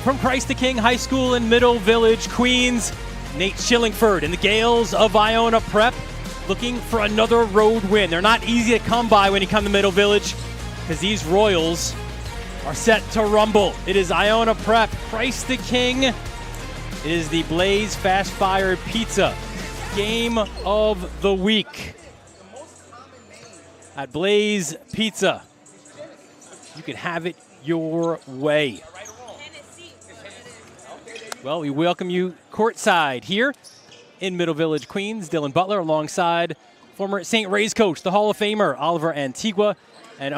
From Christ the King High School in Middle Village, Queens, Nate Schillingford and the Gales of Iona Prep looking for another road win. They're not easy to come by when you come to Middle Village because these Royals are set to rumble. It is Iona Prep, Christ the King. It is the Blaze Fast Fire Pizza Game of the Week. At Blaze Pizza, you can have it your way. Well, we welcome you courtside here in Middle Village, Queens. Dylan Butler alongside former St. Ray's coach, the Hall of Famer, Oliver Antigua. And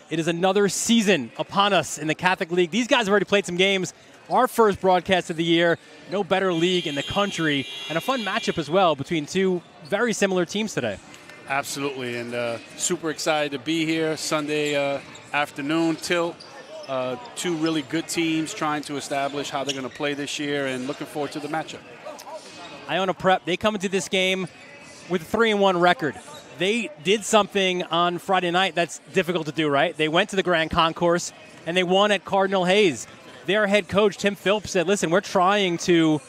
it is another season upon us in the Catholic League. These guys have already played some games. Our first broadcast of the year. No better league in the country. And a fun matchup as well between two very similar teams today. Absolutely, and super excited to be here Sunday afternoon. Tilt. Two really good teams trying to establish how they're going to play this year, and looking forward to the matchup. Iona Prep, they come into this game with a 3-1 record. They did something on Friday night that's difficult to do, right? They went to the Grand Concourse, and they won at Cardinal Hayes. Their head coach, Tim Phillips, said, listen, we're trying to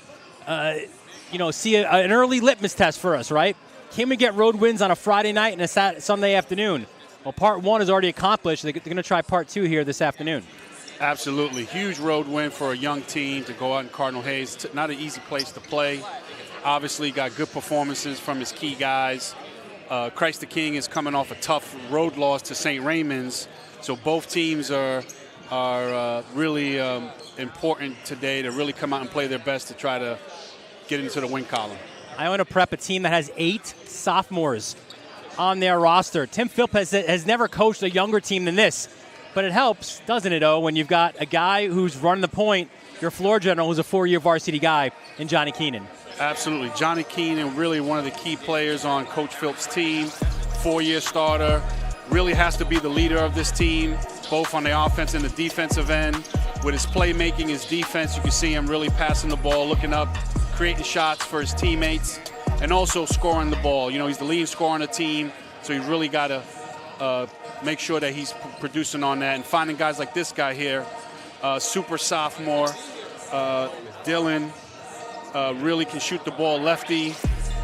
see an early litmus test for us, right? Can we get road wins on a Friday night and a Sunday afternoon? Well, part one is already accomplished. They're going to try part two here this afternoon. Absolutely. Huge road win for a young team to go out in Cardinal Hayes. It's not an easy place to play. Obviously got good performances from his key guys. Christ the King is coming off a tough road loss to St. Raymond's. So both teams are really important today to really come out and play their best to try to get into the win column. Iona Prep, a team that has 8 sophomores on their roster. Tim Phillips has never coached a younger team than this, but it helps, doesn't it, when you've got a guy who's running the point, your floor general who's a 4-year varsity guy, in Johnny Keenan. Absolutely. Johnny Keenan, really one of the key players on Coach Phillips' team, 4-year starter, really has to be the leader of this team, both on the offense and the defensive end. With his playmaking, his defense, you can see him really passing the ball, looking up, creating shots for his teammates, and also scoring the ball. You know, he's the leading scorer on the team, so he's really got to make sure that he's producing on that. And finding guys like this guy here, super sophomore, Dylan, really can shoot the ball lefty,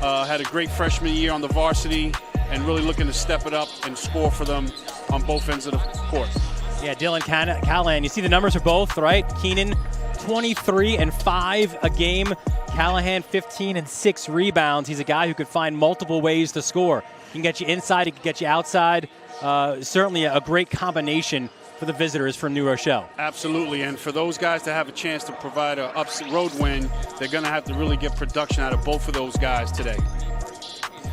had a great freshman year on the varsity, and really looking to step it up and score for them on both ends of the court. Yeah, Dylan Callahan, you see the numbers for both, right? Keenan, 23 and 5 a game. Callahan, 15 and 6 rebounds. He's a guy who could find multiple ways to score. He can get you inside, he can get you outside. Certainly a great combination for the visitors from New Rochelle. Absolutely, and for those guys to have a chance to provide a road win, they're going to have to really get production out of both of those guys today.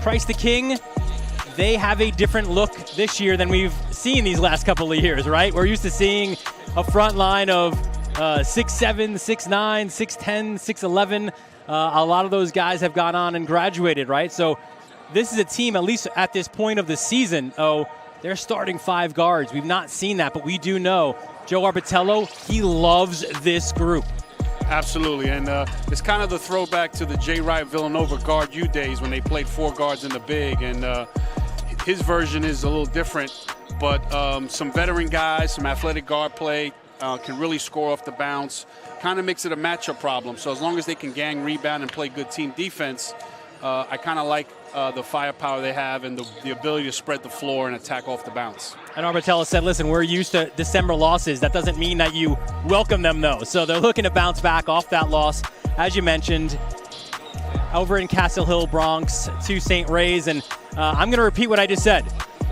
Christ the King, they have a different look this year than we've seen these last couple of years, right? We're used to seeing a front line of 6'7", 6'9", 6'10", 6'11". A lot of those guys have gone on and graduated, right? So this is a team, at least at this point of the season, they're starting 5 guards. We've not seen that, but we do know Joe Arbitello, he loves this group. Absolutely, and it's kind of the throwback to the J. Wright Villanova Guard U days when they played 4 guards in the big, and his version is a little different, but some veteran guys, some athletic guard play, can really score off the bounce. Kind of makes it a matchup problem. So as long as they can gang, rebound, and play good team defense, I kind of like the firepower they have and the ability to spread the floor and attack off the bounce. And Arbitello said, listen, we're used to December losses. That doesn't mean that you welcome them, though. So they're looking to bounce back off that loss, as you mentioned, over in Castle Hill, Bronx, to St. Ray's. And I'm going to repeat what I just said.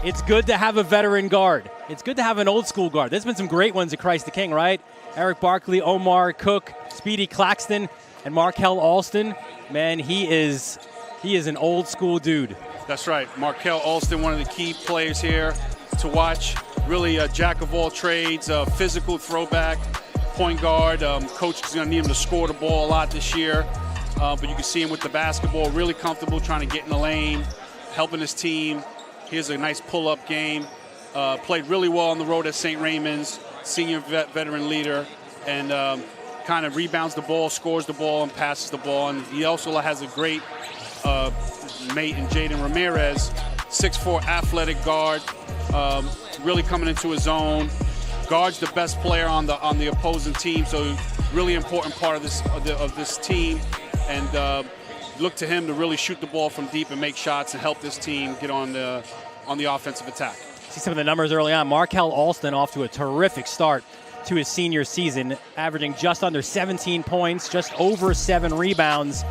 It's good to have a veteran guard. It's good to have an old school guard. There's been some great ones at Christ the King, right? Eric Barkley, Omar Cook, Speedy Claxton, and Markel Alston. Man, he is an old school dude. That's right. Markel Alston, one of the key players here to watch. Really a jack of all trades, physical throwback, point guard. Coach is going to need him to score the ball a lot this year. But you can see him with the basketball, really comfortable trying to get in the lane, helping his team. Here's a nice pull-up game. Played really well on the road at St. Raymond's, senior veteran leader, and kind of rebounds the ball, scores the ball, and passes the ball. And he also has a great mate in Jaden Ramirez, 6'4" athletic guard, really coming into his own. guards the best player on the opposing team. So really important part of this team, and look to him to really shoot the ball from deep and make shots and help this team get on the offensive attack. See some of the numbers early on. Markel Alston off to a terrific start to his senior season, averaging just under 17 points, just over 7 rebounds.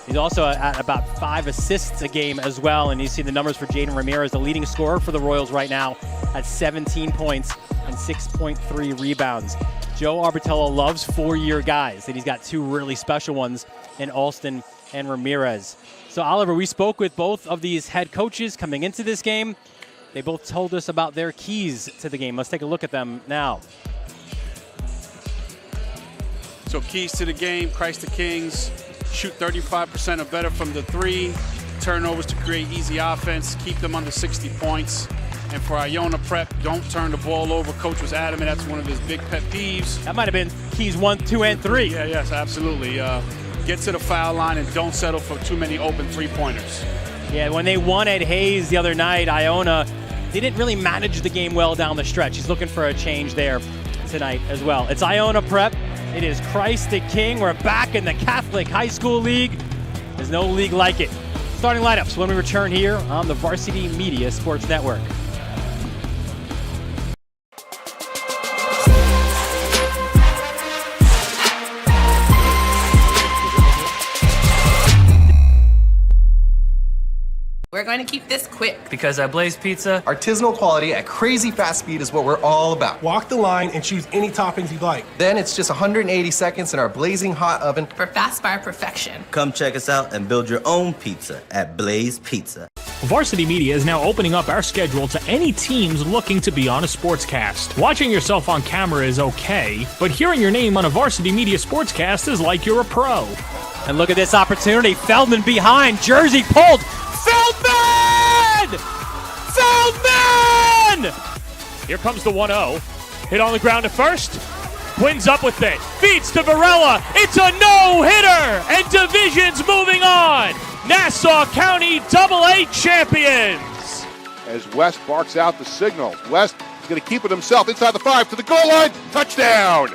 He's also at about 5 assists a game as well, and you see the numbers for Jaden Ramirez, the leading scorer for the Royals right now, at 17 points and 6.3 rebounds. Joe Arbitello loves 4-year guys, and he's got 2 really special ones in Alston and Ramirez. So, Oliver, we spoke with both of these head coaches coming into this game. They both told us about their keys to the game. Let's take a look at them now. So keys to the game, Christ the Kings, shoot 35% or better from the 3, turnovers to create easy offense, keep them under 60 points. And for Iona Prep, don't turn the ball over. Coach was adamant, that's one of his big pet peeves. That might have been keys 1, 2, and 3. Yeah, yes, absolutely. Get to the foul line and don't settle for too many open 3-pointers. Yeah, when they won at Hayes the other night, Iona, they didn't really manage the game well down the stretch. He's looking for a change there tonight as well. It's Iona Prep. It is Christ the King. We're back in the Catholic High School League. There's no league like it. Starting lineups when we return here on the Varsity Media Sports Network. We're going to keep this quick. Because at Blaze Pizza, artisanal quality at crazy fast speed is what we're all about. Walk the line and choose any toppings you'd like. Then it's just 180 seconds in our blazing hot oven For fast fire perfection. Come check us out and build your own pizza at Blaze Pizza. Varsity Media is now opening up our schedule to any teams looking to be on a sportscast. Watching yourself on camera is okay, but hearing your name on a Varsity Media sportscast is like you're a pro. And look at this opportunity. Feldman behind. Jersey pulled. Feldman! Feldman! Here comes the 1-0. Hit on the ground at first. Wins up with it. Feeds to Varela. It's a no-hitter. And Division's moving on. Nassau County AA champions. As West barks out the signal. West is going to keep it himself inside the 5 to the goal line. Touchdown!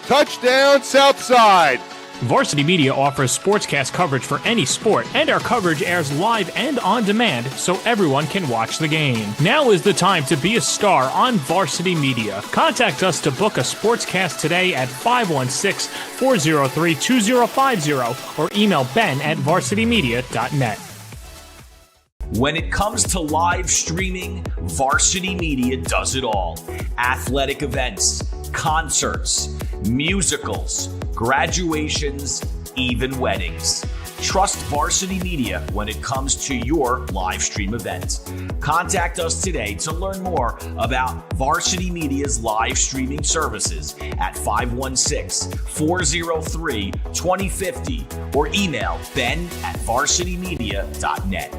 Touchdown, Southside. Varsity Media offers sportscast coverage for any sport, and our coverage airs live and on demand so everyone can watch the game. Now is the time to be a star on Varsity Media. Contact us to book a sportscast today at 516-403-2050 or email ben@varsitymedia.net. When it comes to live streaming, Varsity Media does it all. Athletic events, concerts, musicals, graduations, even weddings. Trust Varsity Media when it comes to your live stream event. Contact us today to learn more about Varsity Media's live streaming services at 516-403-2050 or email ben@varsitymedia.net.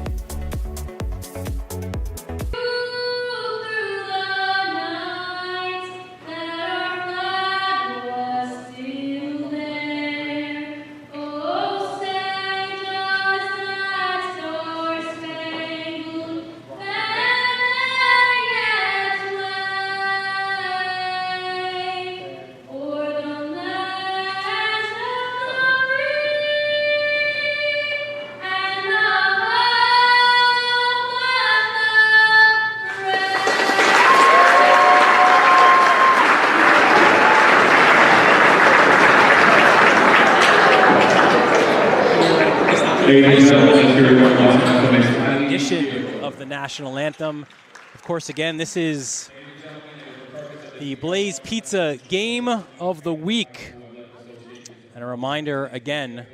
Edition of the national anthem. Of course, again, this is the Blaze Pizza Game of the Week. And a reminder again,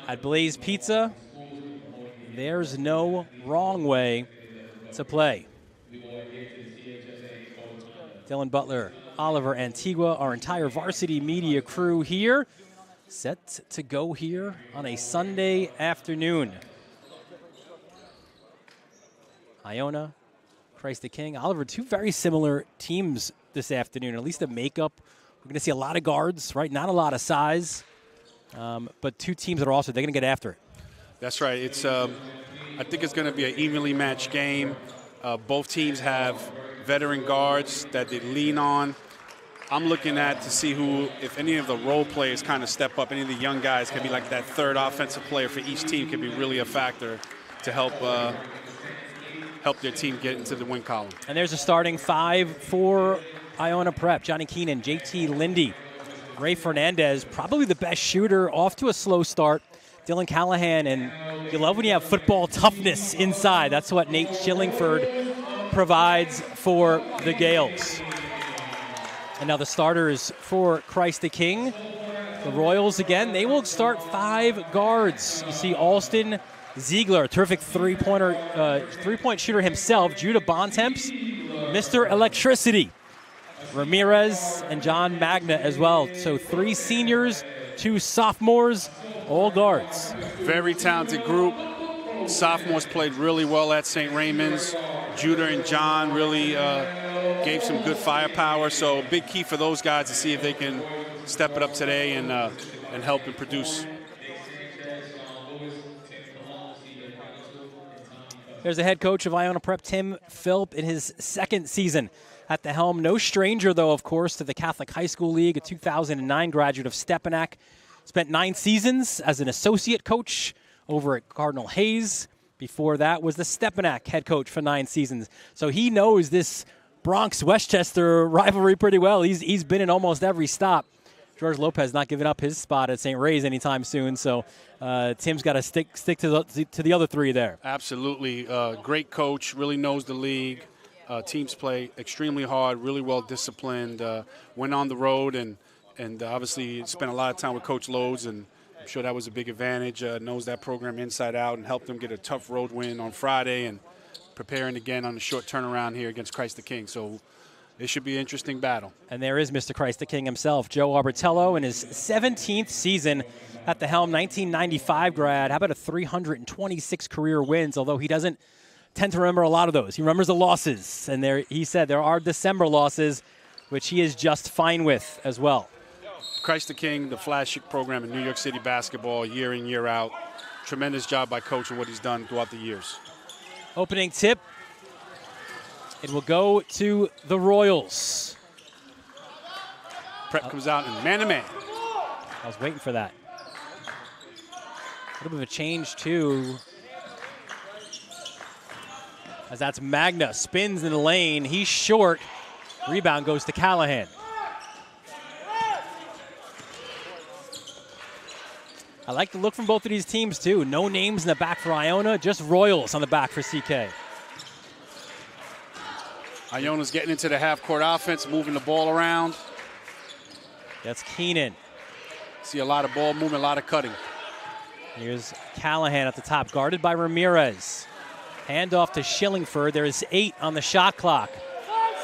at Blaze Pizza, there's no wrong way to play. Dylan Butler, Oliver Antigua, our entire Varsity Media crew here, set to go here on a Sunday afternoon. Iona, Christ the King. Oliver, 2 very similar teams this afternoon, at least the makeup. We're going to see a lot of guards, right? Not a lot of size, but 2 teams that are also, they're going to get after it. That's right. It's I think it's going to be an evenly matched game. Both teams have veteran guards that they lean on. I'm looking at to see who, if any of the role players kind of step up, any of the young guys can be like that third offensive player for each team, can be really a factor to help their team get into the win column. And there's a starting 5 for Iona Prep. Johnny Keenan, JT Lindy, Ray Fernandez, probably the best shooter, off to a slow start. Dylan Callahan, and you love when you have football toughness inside. That's what Nate Schillingford provides for the Gales. And now the starters for Christ the King. The Royals again, they will start 5 guards. You see Alston Ziegler, terrific three-point shooter himself. Judah Bontemps, Mr. Electricity. Ramirez and John Magna as well. So 3 seniors, 2 sophomores, all guards. Very talented group. Sophomores played really well at St. Raymond's. Judah and John really gave some good firepower. So big key for those guys to see if they can step it up today and help and produce. There's the head coach of Iona Prep, Tim Philp, in his 2nd season at the helm. No stranger, though, of course, to the Catholic High School League, a 2009 graduate of Stepanak. Spent 9 seasons as an associate coach over at Cardinal Hayes. Before that was the Stepanak head coach for 9 seasons. So he knows this Bronx-Westchester rivalry pretty well. He's been in almost every stop. George Lopez not giving up his spot at St. Ray's anytime soon. So Tim's got to stick to the other 3 there. Absolutely. Great coach, really knows the league. Teams play extremely hard, really well disciplined. Went on the road and obviously spent a lot of time with Coach Lodes, and I'm sure that was a big advantage. Knows that program inside out and helped them get a tough road win on Friday and preparing again on a short turnaround here against Christ the King. So it should be an interesting battle. And there is Mr. Christ the King himself, Joe Arbertello, in his 17th season at the helm, 1995 grad. How about a 326 career wins, although he doesn't tend to remember a lot of those. He remembers the losses, and he said there are December losses, which he is just fine with as well. Christ the King, the flagship program in New York City basketball, year in, year out. Tremendous job by Coach and what he's done throughout the years. Opening tip. It will go to the Royals. Prep comes out in man-to-man. I was waiting for that. A little bit of a change, too. As that's Magna, spins in the lane. He's short. Rebound goes to Callahan. I like the look from both of these teams, too. No names in the back for Iona, just Royals on the back for CK. Iona's getting into the half-court offense, moving the ball around. That's Keenan. See a lot of ball movement, a lot of cutting. Here's Callahan at the top, guarded by Ramirez. Handoff to Schillingford. There is 8 on the shot clock.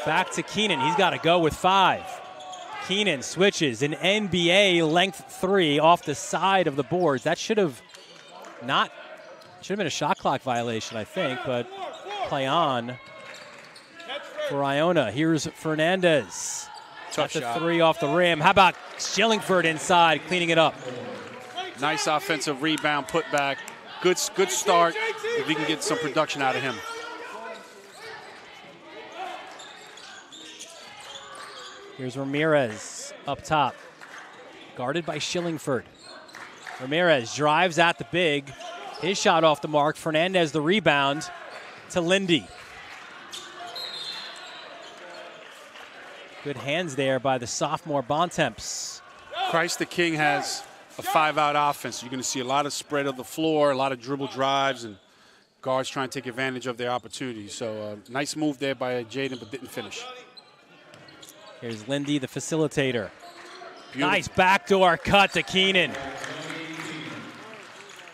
Back to Keenan. He's got to go with 5. Keenan switches an NBA length 3 off the side of the boards. That should have been a shot clock violation, I think, but play on for Iona. Here's Fernandez. Tough shot. 3 off the rim. How about Schillingford inside, cleaning it up? Nice offensive rebound, put back. Good start if we can get some production out of him. Here's Ramirez up top, guarded by Schillingford. Ramirez drives at the big. His shot off the mark. Fernandez the rebound to Lindy. Good hands there by the sophomore Bontemps. Christ the King has a 5-out offense. You're going to see a lot of spread of the floor, a lot of dribble drives, and guards trying to take advantage of their opportunities. So nice move there by Jaden, but didn't finish. Here's Lindy, the facilitator. Beautiful. Nice backdoor cut to Keenan.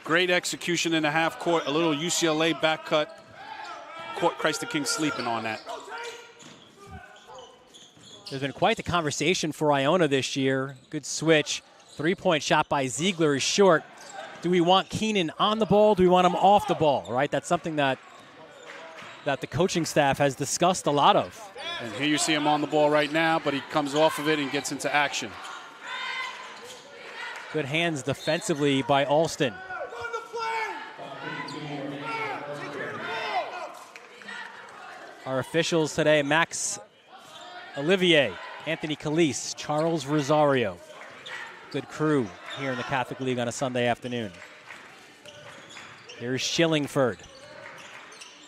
Great execution in the half court. A little UCLA back cut. Caught Christ the King sleeping on that. There's been quite the conversation for Iona this year. Good switch. 3-point shot by Ziegler is short. Do we want Keenan on the ball? Do we want him off the ball? Right? That's something that the coaching staff has discussed a lot of. And here you see him on the ball right now, but he comes off of it and gets into action. Good hands defensively by Alston. Our officials today, Max Olivier, Anthony Calise, Charles Rosario. Good crew here in the Catholic League on a Sunday afternoon. Here's Shillingford.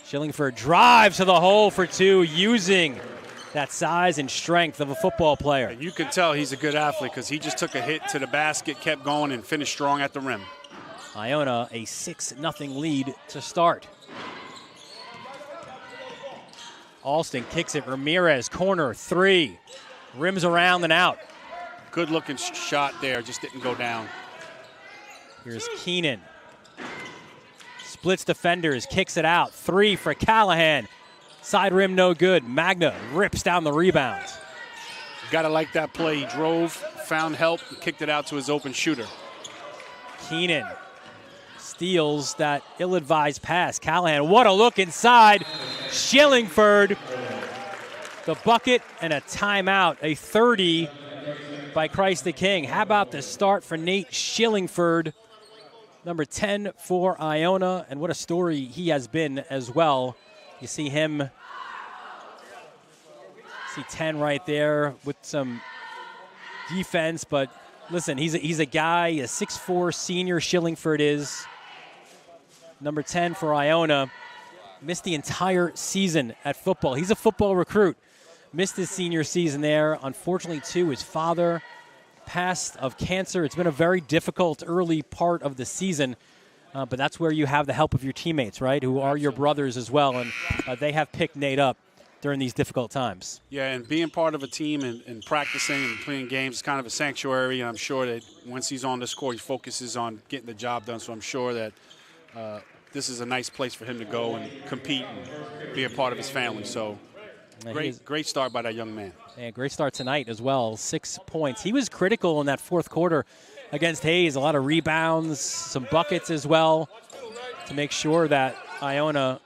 Shillingford drives to the hole for 2, using that size and strength of a football player. You can tell he's a good athlete because he just took a hit to the basket, kept going, and finished strong at the rim. Iona a 6-0 lead to start. Alston kicks it. Ramirez, corner 3. Rims around and out. Good looking shot there, just didn't go down. Here's Keenan. Splits defenders, kicks it out. 3 for Callahan. Side rim no good. Magna rips down the rebound. Gotta like that play. He drove, found help, kicked it out to his open shooter. Keenan steals that ill-advised pass. Callahan, what a look inside. Shillingford, the bucket and a timeout. A 30 by Christ the King. How about the start for Nate Shillingford, number 10 for Iona, and what a story he has been as well. You see him, see 10 right there with some defense, but listen, he's a guy, a 6'4" senior. Shillingford is number 10 for Iona. Missed the entire season at football. He's a football recruit. Missed his senior season there. Unfortunately, too, his father passed of cancer. It's been a very difficult early part of the season, but that's where you have the help of your teammates, right, who are your brothers as well, and they have picked Nate up during these difficult times. Yeah, and being part of a team and practicing and playing games is kind of a sanctuary, and I'm sure that once he's on the court, he focuses on getting the job done, so I'm sure that this is a nice place for him to go and compete and be a part of his family. So great start by that young man. And great start tonight as well, 6 points. He was critical in that fourth quarter against Hayes, a lot of rebounds, some buckets as well, to make sure that Iona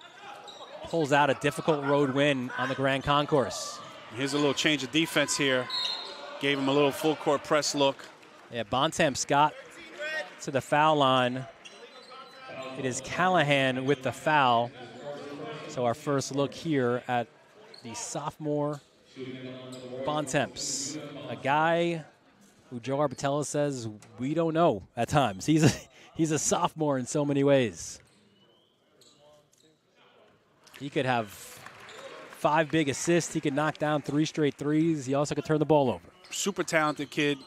pulls out a difficult road win on the Grand Concourse. Here's a little change of defense here. Gave him a little full court press look. Yeah, Bontemps got to the foul line. It is Callahan with the foul. So our first look here at the sophomore Bontemps, a guy who Joe Arbitella says we don't know at times. He's a sophomore in so many ways. He could have 5 big assists. He could knock down 3 straight threes. He also could turn the ball over. Super talented kid,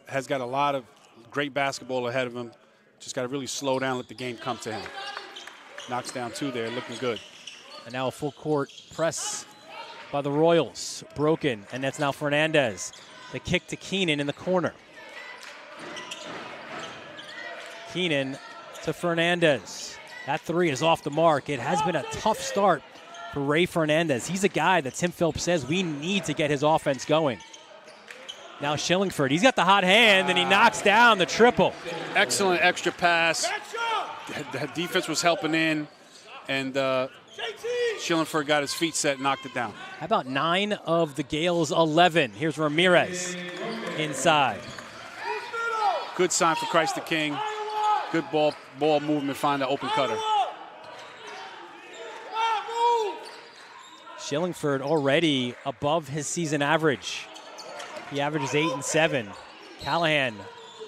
has got a lot of great basketball ahead of him. Just got to really slow down, let the game come to him. Knocks down 2 there, looking good. And now a full court press by the Royals. Broken, and that's now Fernandez. The kick to Keenan in the corner. Keenan to Fernandez. That 3 is off the mark. It has been a tough start for Ray Fernandez. He's a guy that Tim Phillips says we need to get his offense going. Now Shillingford, he's got the hot hand, and he knocks down the triple. Excellent extra pass. The defense was helping in, and Shillingford got his feet set and knocked it down. How about 9 of the Gales' 11? Here's Ramirez inside. Good sign for Christ the King. Good ball movement, find the open cutter. Shillingford already above his season average. He averages 8 and 7. Callahan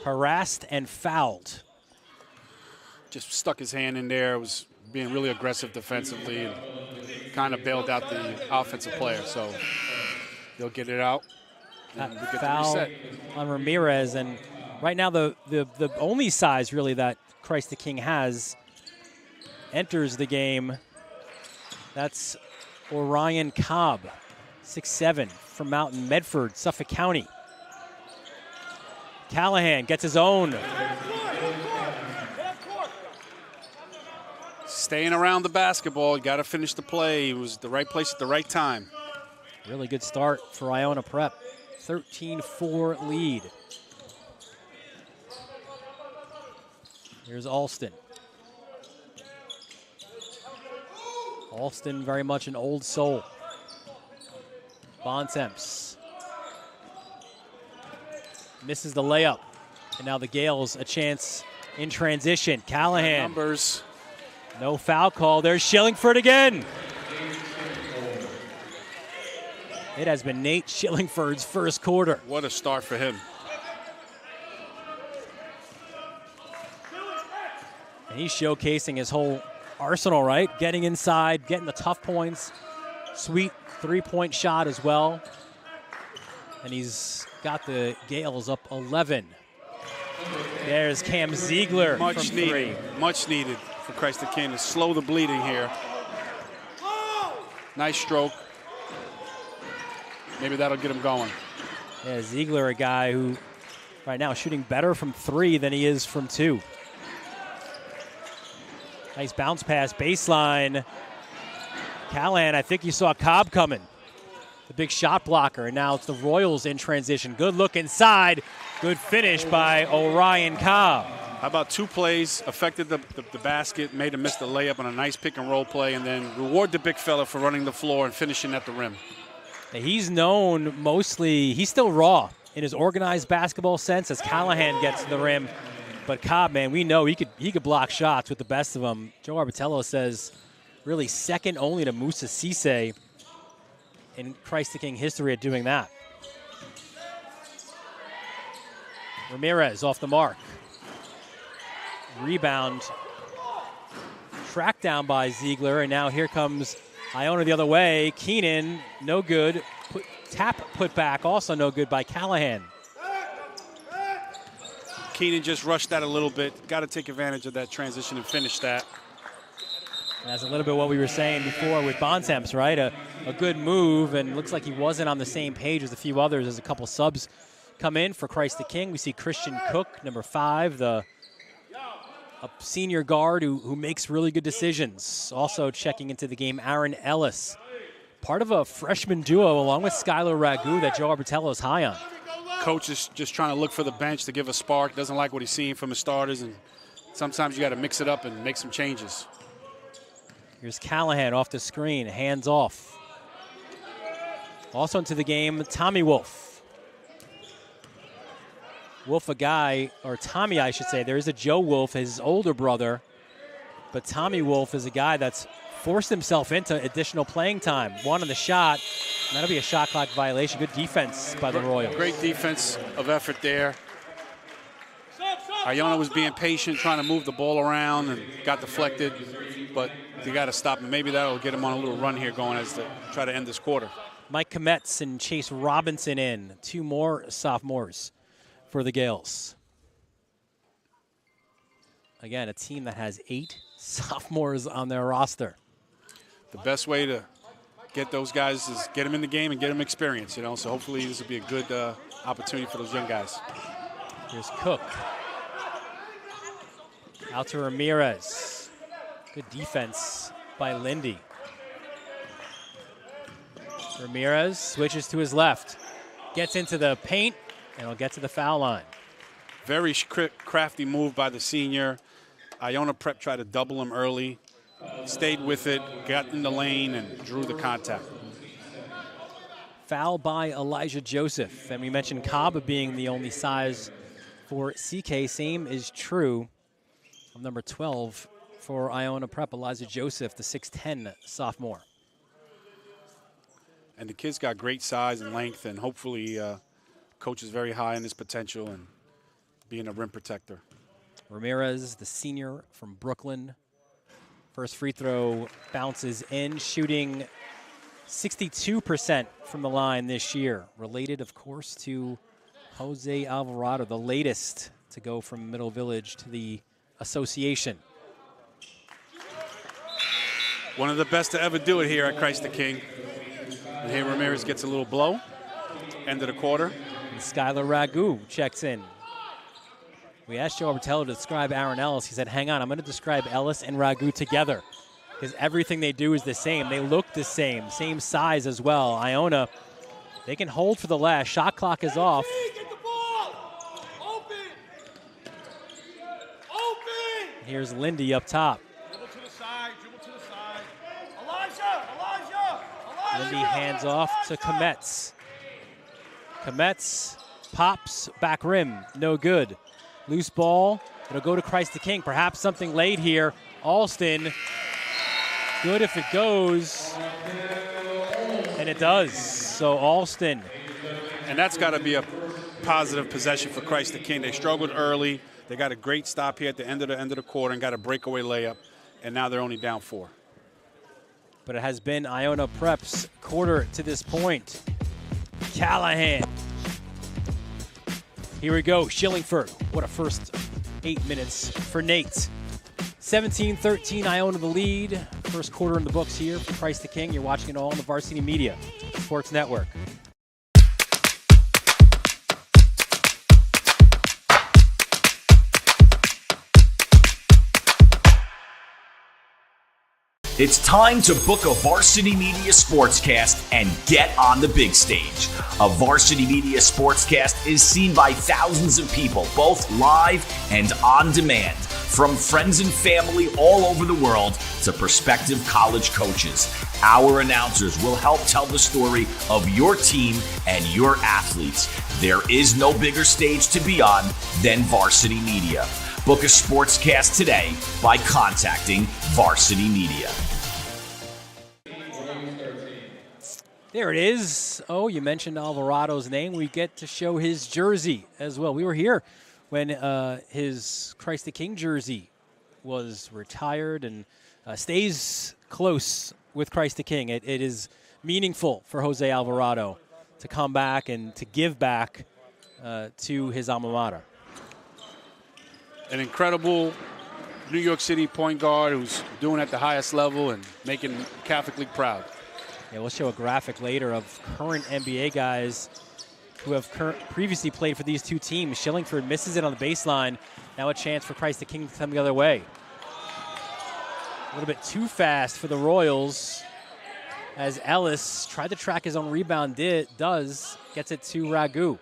harassed and fouled. Just stuck his hand in there. Was being really aggressive defensively and kind of bailed out the offensive player. So they'll get it out. That we get foul the reset on Ramirez, and right now the only size really that Christ the King has enters the game. That's Orion Cobb, 6'7", from Mountain Medford, Suffolk County. Callahan gets his own. Staying around the basketball, you got to finish the play. It was the right place at the right time. Really good start for Iona Prep. 13-4 lead. Here's Alston. Alston very much an old soul. Bontemps misses the layup. And now the Gales a chance in transition. Callahan. Numbers. No foul call. There's Shillingford again. It has been Nate Schillingford's first quarter. What a start for him. And he's showcasing his whole arsenal, right? Getting inside, getting the tough points. Sweet three-point shot as well. And he's got the Gales up 11. There's Cam Ziegler from three. Much needed for Christ the King to slow the bleeding here. Nice stroke. Maybe that'll get him going. Yeah, Ziegler, a guy who right now is shooting better from three than he is from two. Nice bounce pass, baseline. Callahan, I think you saw Cobb coming. The big shot blocker, and now it's the Royals in transition. Good look inside. Good finish by Orion Cobb. How about two plays, affected the basket, made him miss the layup on a nice pick and roll play, and then reward the big fella for running the floor and finishing at the rim. He's known mostly, he's still raw in his organized basketball sense as Callahan gets to the rim. But Cobb, man, we know he could block shots with the best of them. Joe Arbitello says really second only to Moussa Cisse in Christ the King history at doing that. Ramirez off the mark. Rebound. Tracked down by Ziegler, and now here comes Iona the other way. Keenan, no good. Tap put back, also no good by Callahan. Keenan just rushed that a little bit. Got to take advantage of that transition and finish that. And that's a little bit what we were saying before with Bontemps, right? A good move, and looks like he wasn't on the same page as a few others as a couple subs come in for Christ the King. We see Christian Cook, number 5, a senior guard who makes really good decisions. Also checking into the game, Aaron Ellis, part of a freshman duo along with Skylar Ragu that Joe Arbitello is high on. Coach is just trying to look for the bench to give a spark. Doesn't like what he's seeing from his starters, and sometimes you got to mix it up and make some changes. Here's Callahan off the screen, hands off. Also into the game, Tommy Wolf. Wolf, a guy, or Tommy, I should say. There is a Joe Wolf, his older brother. But Tommy Wolf is a guy that's forced himself into additional playing time. One on the shot, and that'll be a shot clock violation. Good defense by the Royals. Great defense of effort there. Iona was being patient, trying to move the ball around and got deflected, but they got to stop him. Maybe that'll get him on a little run here going as to try to end this quarter. Mike Kometz and Chase Robinson in, 2 more sophomores for the Gales. Again, a team that has 8 sophomores on their roster. The best way to get those guys is get them in the game and get them experience, so hopefully this will be a good opportunity for those young guys. Here's Cook. Out to Ramirez. Good defense by Lindy. Ramirez switches to his left. Gets into the paint, and will get to the foul line. Very crafty move by the senior. Iona Prep tried to double him early. Stayed with it, got in the lane, and drew the contact. Foul by Elijah Joseph. And we mentioned Cobb being the only size for CK. Same is true of number 12 for Iona Prep, Elijah Joseph, the 6'10 sophomore. And the kid's got great size and length, and hopefully coach is very high in his potential and being a rim protector. Ramirez, the senior from Brooklyn. First free throw bounces in, shooting 62% from the line this year. Related, of course, to Jose Alvarado, the latest to go from Middle Village to the association. One of the best to ever do it here at Christ the King. And here Ramirez gets a little blow. End of the quarter. And Skylar Ragu checks in. We asked Joe Arbitello to describe Aaron Ellis. He said, hang on, I'm going to describe Ellis and Ragu together because everything they do is the same. They look the same size as well. Iona, they can hold for the last. Shot clock is off. Get the ball! Open! Open! Here's Lindy up top. Dribble to the side, dribble to the side. Elijah! Lindy hands off to Kometz. Kometz pops, back rim, no good. Loose ball, it'll go to Christ the King. Perhaps something late here. Alston, good if it goes. And it does. So Alston. And that's got to be a positive possession for Christ the King. They struggled early. They got a great stop here at the end of the quarter and got a breakaway layup. And now they're only down 4. But it has been Iona Prep's quarter to this point. Callahan. Here we go, Shillingford. What a first 8 minutes for Nate. 17-13, Iona the lead. First quarter in the books here for Christ the King. You're watching it all on the Varsity Media Sports Network. It's time to book a Varsity Media Sportscast and get on the big stage. A Varsity Media Sportscast is seen by thousands of people, both live and on demand, from friends and family all over the world to prospective college coaches. Our announcers will help tell the story of your team and your athletes. There is no bigger stage to be on than Varsity Media. Book a sportscast today by contacting Varsity Media. There it is. Oh, you mentioned Alvarado's name. We get to show his jersey as well. We were here when his Christ the King jersey was retired and stays close with Christ the King. It is meaningful for Jose Alvarado to come back and to give back to his alma mater. An incredible New York City point guard who's doing at the highest level and making Catholic League proud. Yeah, we'll show a graphic later of current NBA guys who have previously played for these two teams. Shillingford misses it on the baseline. Now a chance for Christ the King to come the other way. A little bit too fast for the Royals as Ellis tried to track his own rebound, gets it to Ragu.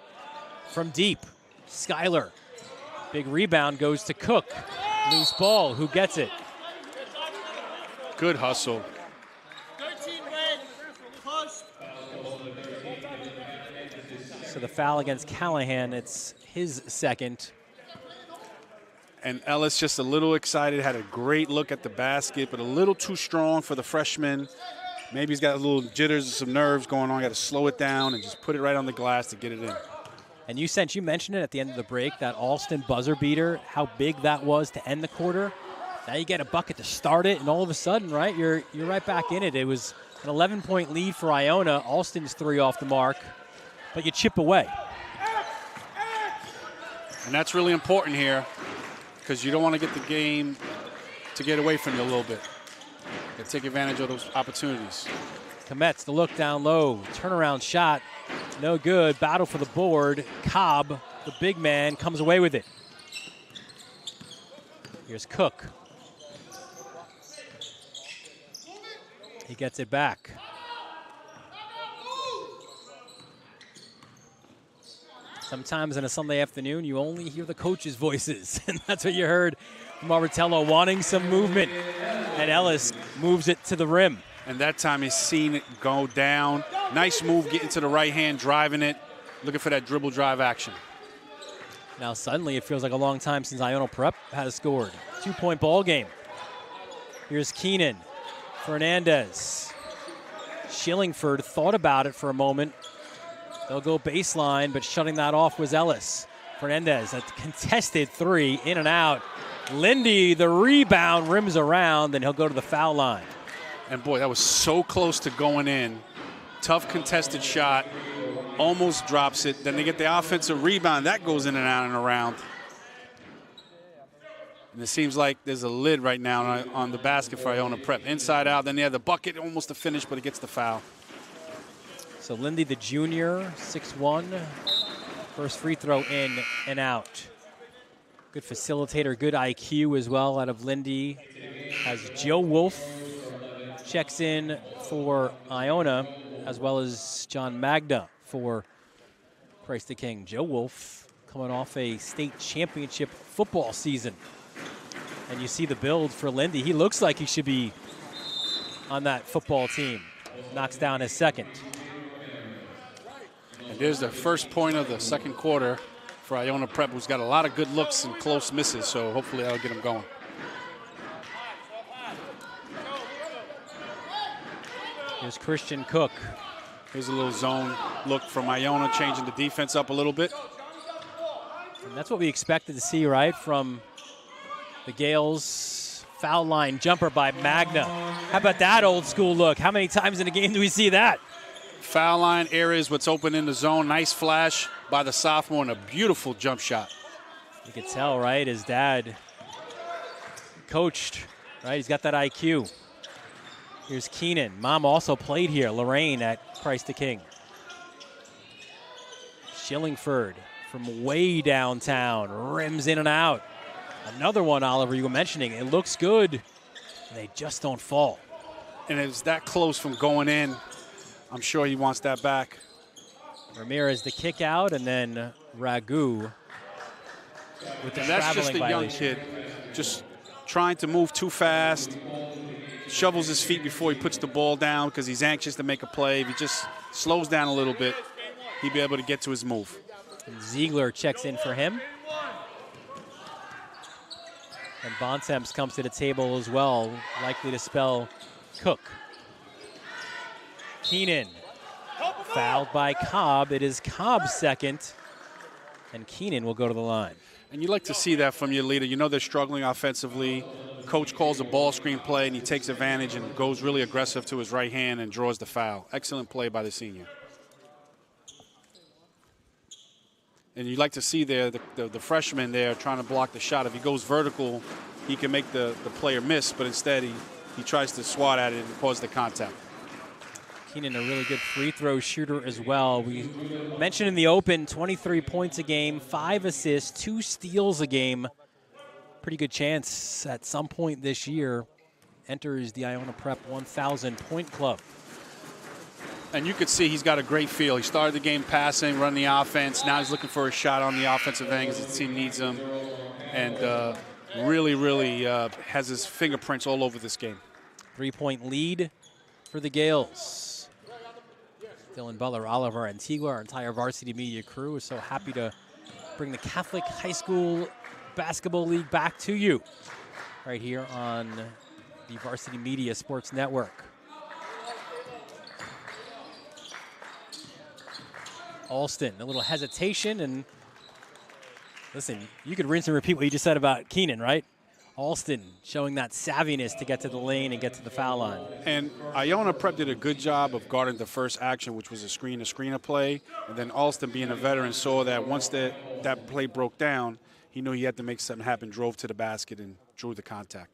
From deep, Skyler. Big rebound goes to Cook. Loose ball, who gets it? Good hustle. So the foul against Callahan, it's his second. And Ellis just a little excited, had a great look at the basket, but a little too strong for the freshman. Maybe he's got a little jitters and some nerves going on. Got to slow it down and just put it right on the glass to get it in. And you mentioned it at the end of the break, that Alston buzzer beater, how big that was to end the quarter. Now you get a bucket to start it, and all of a sudden, right, you're right back in it. It was an 11-point lead for Iona. Alston's 3 off the mark, but you chip away. And that's really important here because you don't want to get the game to get away from you a little bit. You take advantage of those opportunities. Kometz, the look down low, turnaround shot, no good. Battle for the board. Cobb, the big man, comes away with it. Here's Cook. He gets it back. Sometimes on a Sunday afternoon, you only hear the coaches' voices, and that's what you heard from Martello, wanting some movement. And Ellis moves it to the rim. And that time he's seen it go down. Nice move, getting to the right hand, driving it, looking for that dribble drive action. Now suddenly it feels like a long time since Iona Prep has scored. 2-point ball game. Here's Keenan. Fernandez. Shillingford thought about it for a moment. They'll go baseline, but shutting that off was Ellis. Fernandez, a contested 3, in and out. Lindy, the rebound, rims around, and he'll go to the foul line. And boy, that was so close to going in. Tough contested shot, almost drops it. Then they get the offensive rebound. That goes in and out and around. And it seems like there's a lid right now on the basket for Iona Prep. Inside out, then they have the bucket, almost a finish, but it gets the foul. So Lindy, the junior, 6'1". First free throw in and out. Good facilitator, good IQ as well out of Lindy. As Joe Wolf checks in for Iona, as well as John Magda for Christ the King. Joe Wolf coming off a state championship football season. And you see the build for Lindy. He looks like he should be on that football team. Knocks down his second. And there's the first point of the second quarter for Iona Prep, who's got a lot of good looks and close misses, so hopefully that'll get them going. Here's Christian Cook. Here's a little zone look from Iona, changing the defense up a little bit. And that's what we expected to see, right, from the Gales. Foul line jumper by Magna. How about that old school look? How many times in a game do we see that? Foul line area is what's open in the zone. Nice flash by the sophomore and a beautiful jump shot. You can tell, right, his dad coached, right? He's got that IQ. Here's Keenan. Mom also played here, Lorraine at Christ the King. Shillingford from way downtown, rims in and out. Another one, Oliver, you were mentioning. It looks good, and they just don't fall. And it's that close from going in. I'm sure he wants that back. Ramirez the kick out, and then Ragu with the and that's just a violation. young kid, just trying to move too fast. Shovels his feet before he puts the ball down because he's anxious to make a play. If he just slows down a little bit, he'd be able to get to his move. And Ziegler checks in for him. And Bontemps comes to the table as well, likely to spell Cook. Keenan, fouled by Cobb. It is Cobb's second, and Keenan will go to the line. And you like to see that from your leader. You know they're struggling offensively. Coach calls a ball screen play, and he takes advantage and goes really aggressive to his right hand and draws the foul. Excellent play by the senior. And you like to see there the freshman there trying to block the shot. If he goes vertical, he can make the player miss, but instead he tries to swat at it and cause the contact. Keenan, a really good free throw shooter as well. We mentioned in the open, 23 points a game, 5 assists, 2 steals a game. Pretty good chance at some point this year enters the Iona Prep 1,000 point club. And you could see he's got a great feel. He started the game passing, running the offense. Now he's looking for a shot on the offensive end because the team needs him. And really has his fingerprints all over this game. 3-point lead for the Gales. Dylan Butler, Oliver Antigua, our entire varsity media crew is so happy to bring the Catholic High School Basketball League back to you right here on the Varsity Media Sports Network. Alston, a little hesitation, and listen, you could rinse and repeat what you just said about Keenan, right? Alston showing that savviness to get to the lane and get to the foul line. And Iona Prep did a good job of guarding the first action, which was a screener play. And then Alston, being a veteran, saw that once that play broke down, he knew he had to make something happen, drove to the basket, and drew the contact.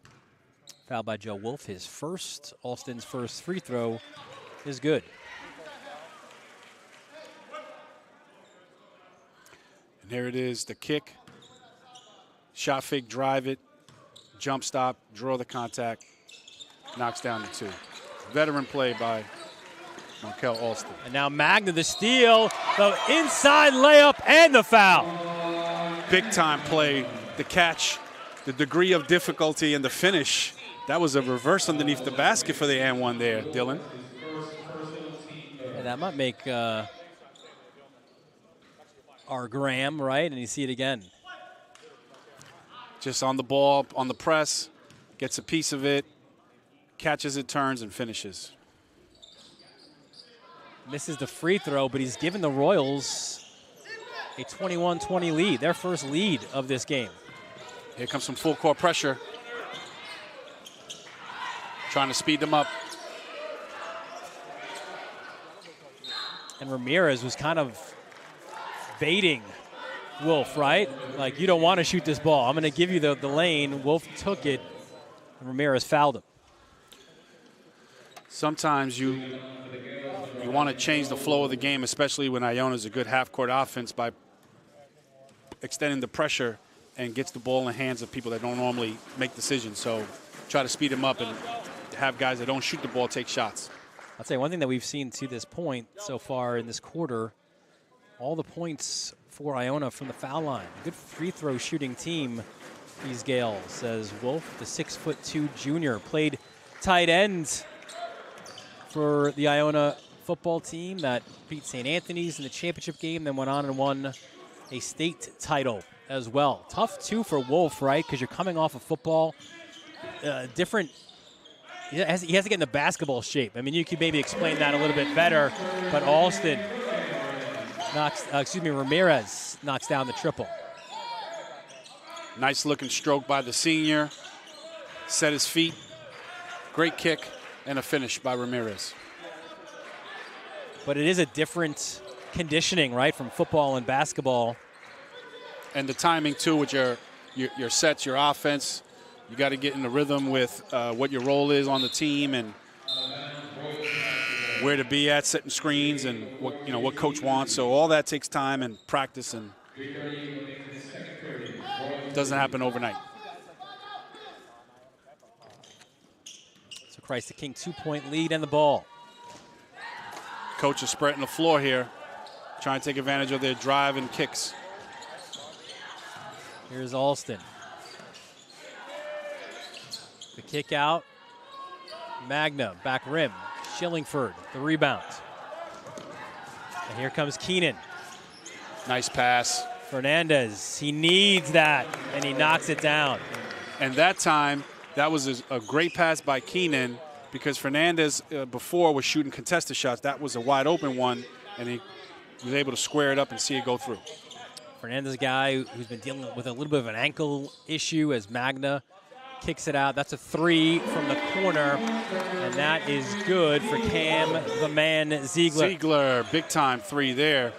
Foul by Joe Wolf. His first, Alston's first free throw is good. And there it is, the kick. Shot fake, drive it. Jump stop, draw the contact, knocks down the 2. Veteran play by Markel Alston. And now Magna the steal, the inside layup, and the foul. Big time play, the catch, the degree of difficulty, and the finish. That was a reverse underneath the basket for the and one there, Dylan. And that might make our Graham, right? And you see it again. Just on the ball, on the press, gets a piece of it, catches it, turns, and finishes. Misses the free throw, but he's given the Royals a 21-20 lead, their first lead of this game. Here comes some full court pressure. Trying to speed them up. And Ramirez was kind of baiting Wolf, right? Like, you don't want to shoot this ball. I'm going to give you the lane. Wolf took it. Ramirez fouled him. Sometimes you want to change the flow of the game, especially when Iona's a good half-court offense, by extending the pressure and gets the ball in the hands of people that don't normally make decisions. So try to speed them up and have guys that don't shoot the ball take shots. I'll tell you one thing that we've seen to this point so far in this quarter, all the points for Iona from the foul line. Good free throw shooting team, these Gales, says Wolf, the 6'2" junior. Played tight end for the Iona football team that beat St. Anthony's in the championship game, then went on and won a state title as well. Tough too for Wolf, right? Because you're coming off of football, different he has to get in the basketball shape. I mean, you could maybe explain that a little bit better, but Alston Ramirez knocks down the triple. Nice looking stroke by the senior. Set his feet. Great kick and a finish by Ramirez. But it is a different conditioning, right, from football and basketball. And the timing, too, with your sets, your offense. You got to get in the rhythm with what your role is on the team and where to be at, setting screens, and what coach wants. So all that takes time and practice, and doesn't happen overnight. So Christ the King 2-point lead and the ball. Coach is spreading the floor here, trying to take advantage of their drive and kicks. Here's Alston. The kick out. Magna, back rim. Shillingford, the rebound. And here comes Keenan. Nice pass. Fernandez, he needs that, and he knocks it down. And that time, that was a great pass by Keenan, because Fernandez before was shooting contested shots. That was a wide open one, and he was able to square it up and see it go through. Fernandez, guy who's been dealing with a little bit of an ankle issue as Magna kicks it out. That's a 3 from the corner, and that is good for Cam the Man Ziegler. Ziegler, big time 3 there.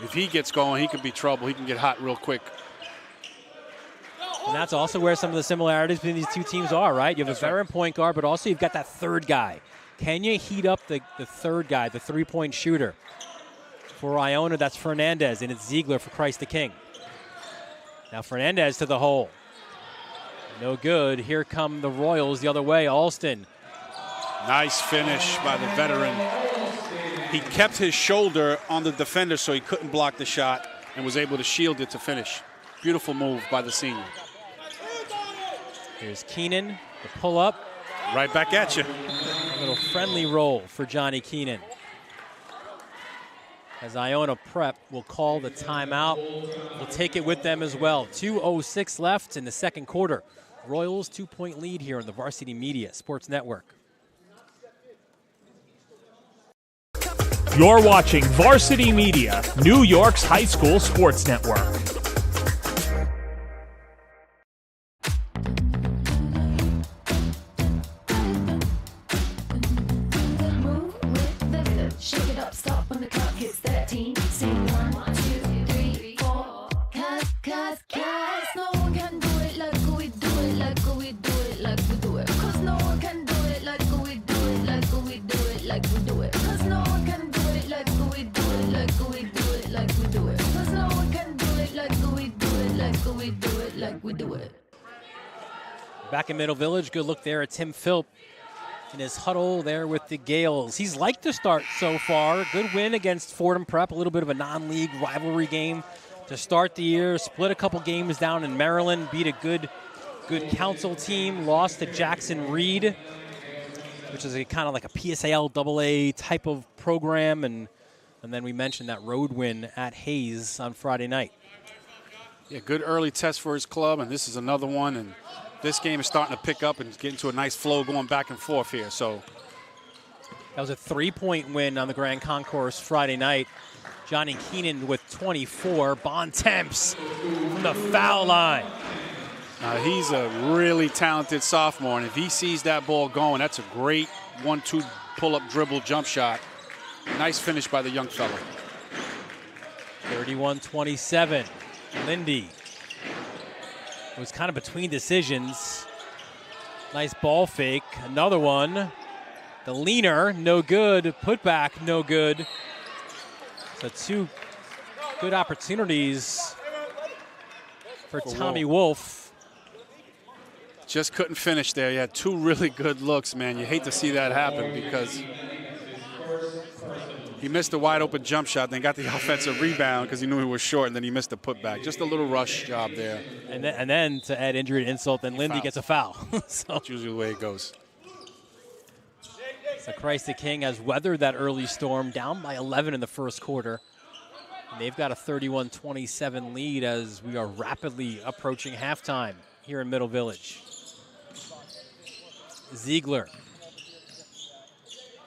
If he gets going, he could be trouble. He can get hot real quick. And that's also where some of the similarities between these two teams are, right? You have a veteran point guard, but also you've got that third guy. Can you heat up the third guy, the three-point shooter? For Iona, that's Fernandez, and it's Ziegler for Christ the King. Now Fernandez to the hole. No good. Here come the Royals the other way. Alston. Nice finish by the veteran. He kept his shoulder on the defender so he couldn't block the shot and was able to shield it to finish. Beautiful move by the senior. Here's Keenan, the pull-up. Right back at you. A little friendly roll for Johnny Keenan. As Iona Prep will call the timeout. We'll take it with them as well. 2:06 left in the second quarter. Royals 2-point lead here on the Varsity Media Sports Network. You're watching Varsity Media, New York's high school sports network. Shake it up, stop when the clock hits 13. Sing 1, 2, 3, 4. Cause no one can do it like we do it, like we do it, like we do it. Cause no one can do it like we do it, like we do it, like we do it. Cause no one can do it like we do it, like we do it, like we do it. Cause no one can do it like we do it, like we do it, like we do it. Back in Middle Village, good look there at Tim Philp in his huddle there with the Gales. He's liked to start so far. Good win against Fordham Prep, a little bit of a non-league rivalry game to start the year. Split a couple games down in Maryland, beat a good Council team, lost to Jackson Reed, which is a kind of like a PSAL AA type of program, and then we mentioned that road win at Hayes on Friday night. Yeah, good early test for his club, and this is another one, and this game is starting to pick up and get into a nice flow going back and forth here. So that was a 3-point win on the Grand Concourse Friday night. Johnny Keenan with 24. Bontemps from the foul line. He's a really talented sophomore, and if he sees that ball going, that's a great 1-2 pull-up dribble jump shot. Nice finish by the young fella. 31-27. Lindy was kind of between decisions. Nice ball fake. Another one. The leaner, no good. Putback, no good. So 2 good opportunities for Tommy Wolf. Just couldn't finish there. He had 2 really good looks, man. You hate to see that happen because he missed a wide open jump shot, then got the offensive rebound because he knew he was short, and then he missed the putback. Just a little rush job there. And then to add injury to insult, then Lindy gets a foul. So that's usually the way it goes. So Christ the King has weathered that early storm, down by 11 in the first quarter. And they've got a 31-27 lead as we are rapidly approaching halftime here in Middle Village. Ziegler.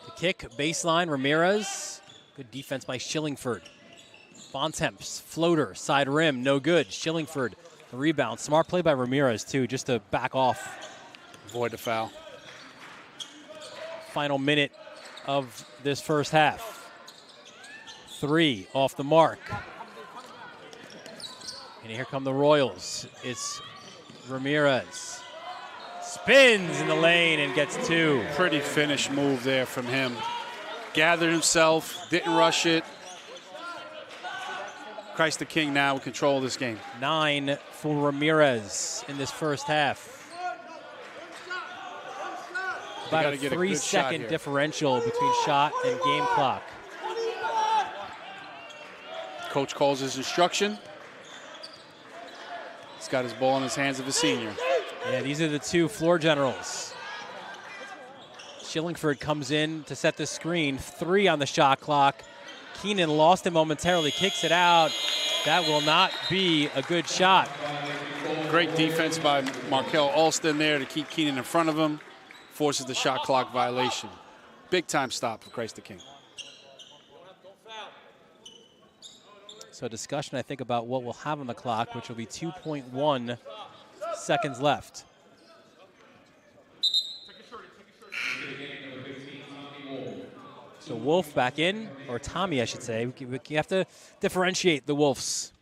The kick, baseline, Ramirez. Good defense by Shillingford. Bontemps, floater, side rim, no good. Shillingford, the rebound. Smart play by Ramirez, too, just to back off. Avoid the foul. Final minute of this first half. 3 off the mark. And here come the Royals. It's Ramirez. Spins in the lane and gets 2. Pretty finished move there from him. Gathered himself, didn't rush it. Christ the King now in control of this game. 9 for Ramirez in this first half. About a 3-second differential between shot and game clock. Coach calls his instruction. He's got his ball in his hands of a senior. Yeah, these are the 2 floor generals. Shillingford comes in to set the screen. 3 on the shot clock. Keenan lost it momentarily, kicks it out. That will not be a good shot. Great defense by Markel Alston there to keep Keenan in front of him. Forces the shot clock violation. Big time stop for Christ the King. So discussion, I think, about what we'll have on the clock, which will be 2.1 seconds left. So Wolf back in, or Tommy, I should say. We have to differentiate the Wolves.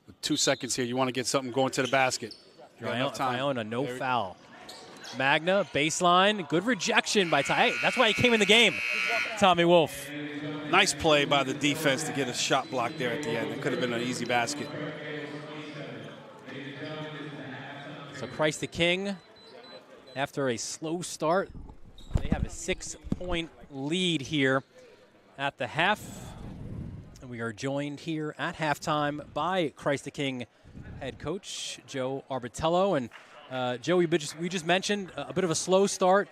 With 2 seconds here, you want to get something going to the basket. Iona, no foul. Magna, baseline, good rejection by Ty. Hey, that's why he came in the game, Tommy Wolf. Nice play by the defense to get a shot block there at the end. It could have been an easy basket. So Christ the King, after a slow start, they have a 6-point lead here at the half. And we are joined here at halftime by Christ the King head coach Joe Arbitello. And Joe, we just mentioned a bit of a slow start,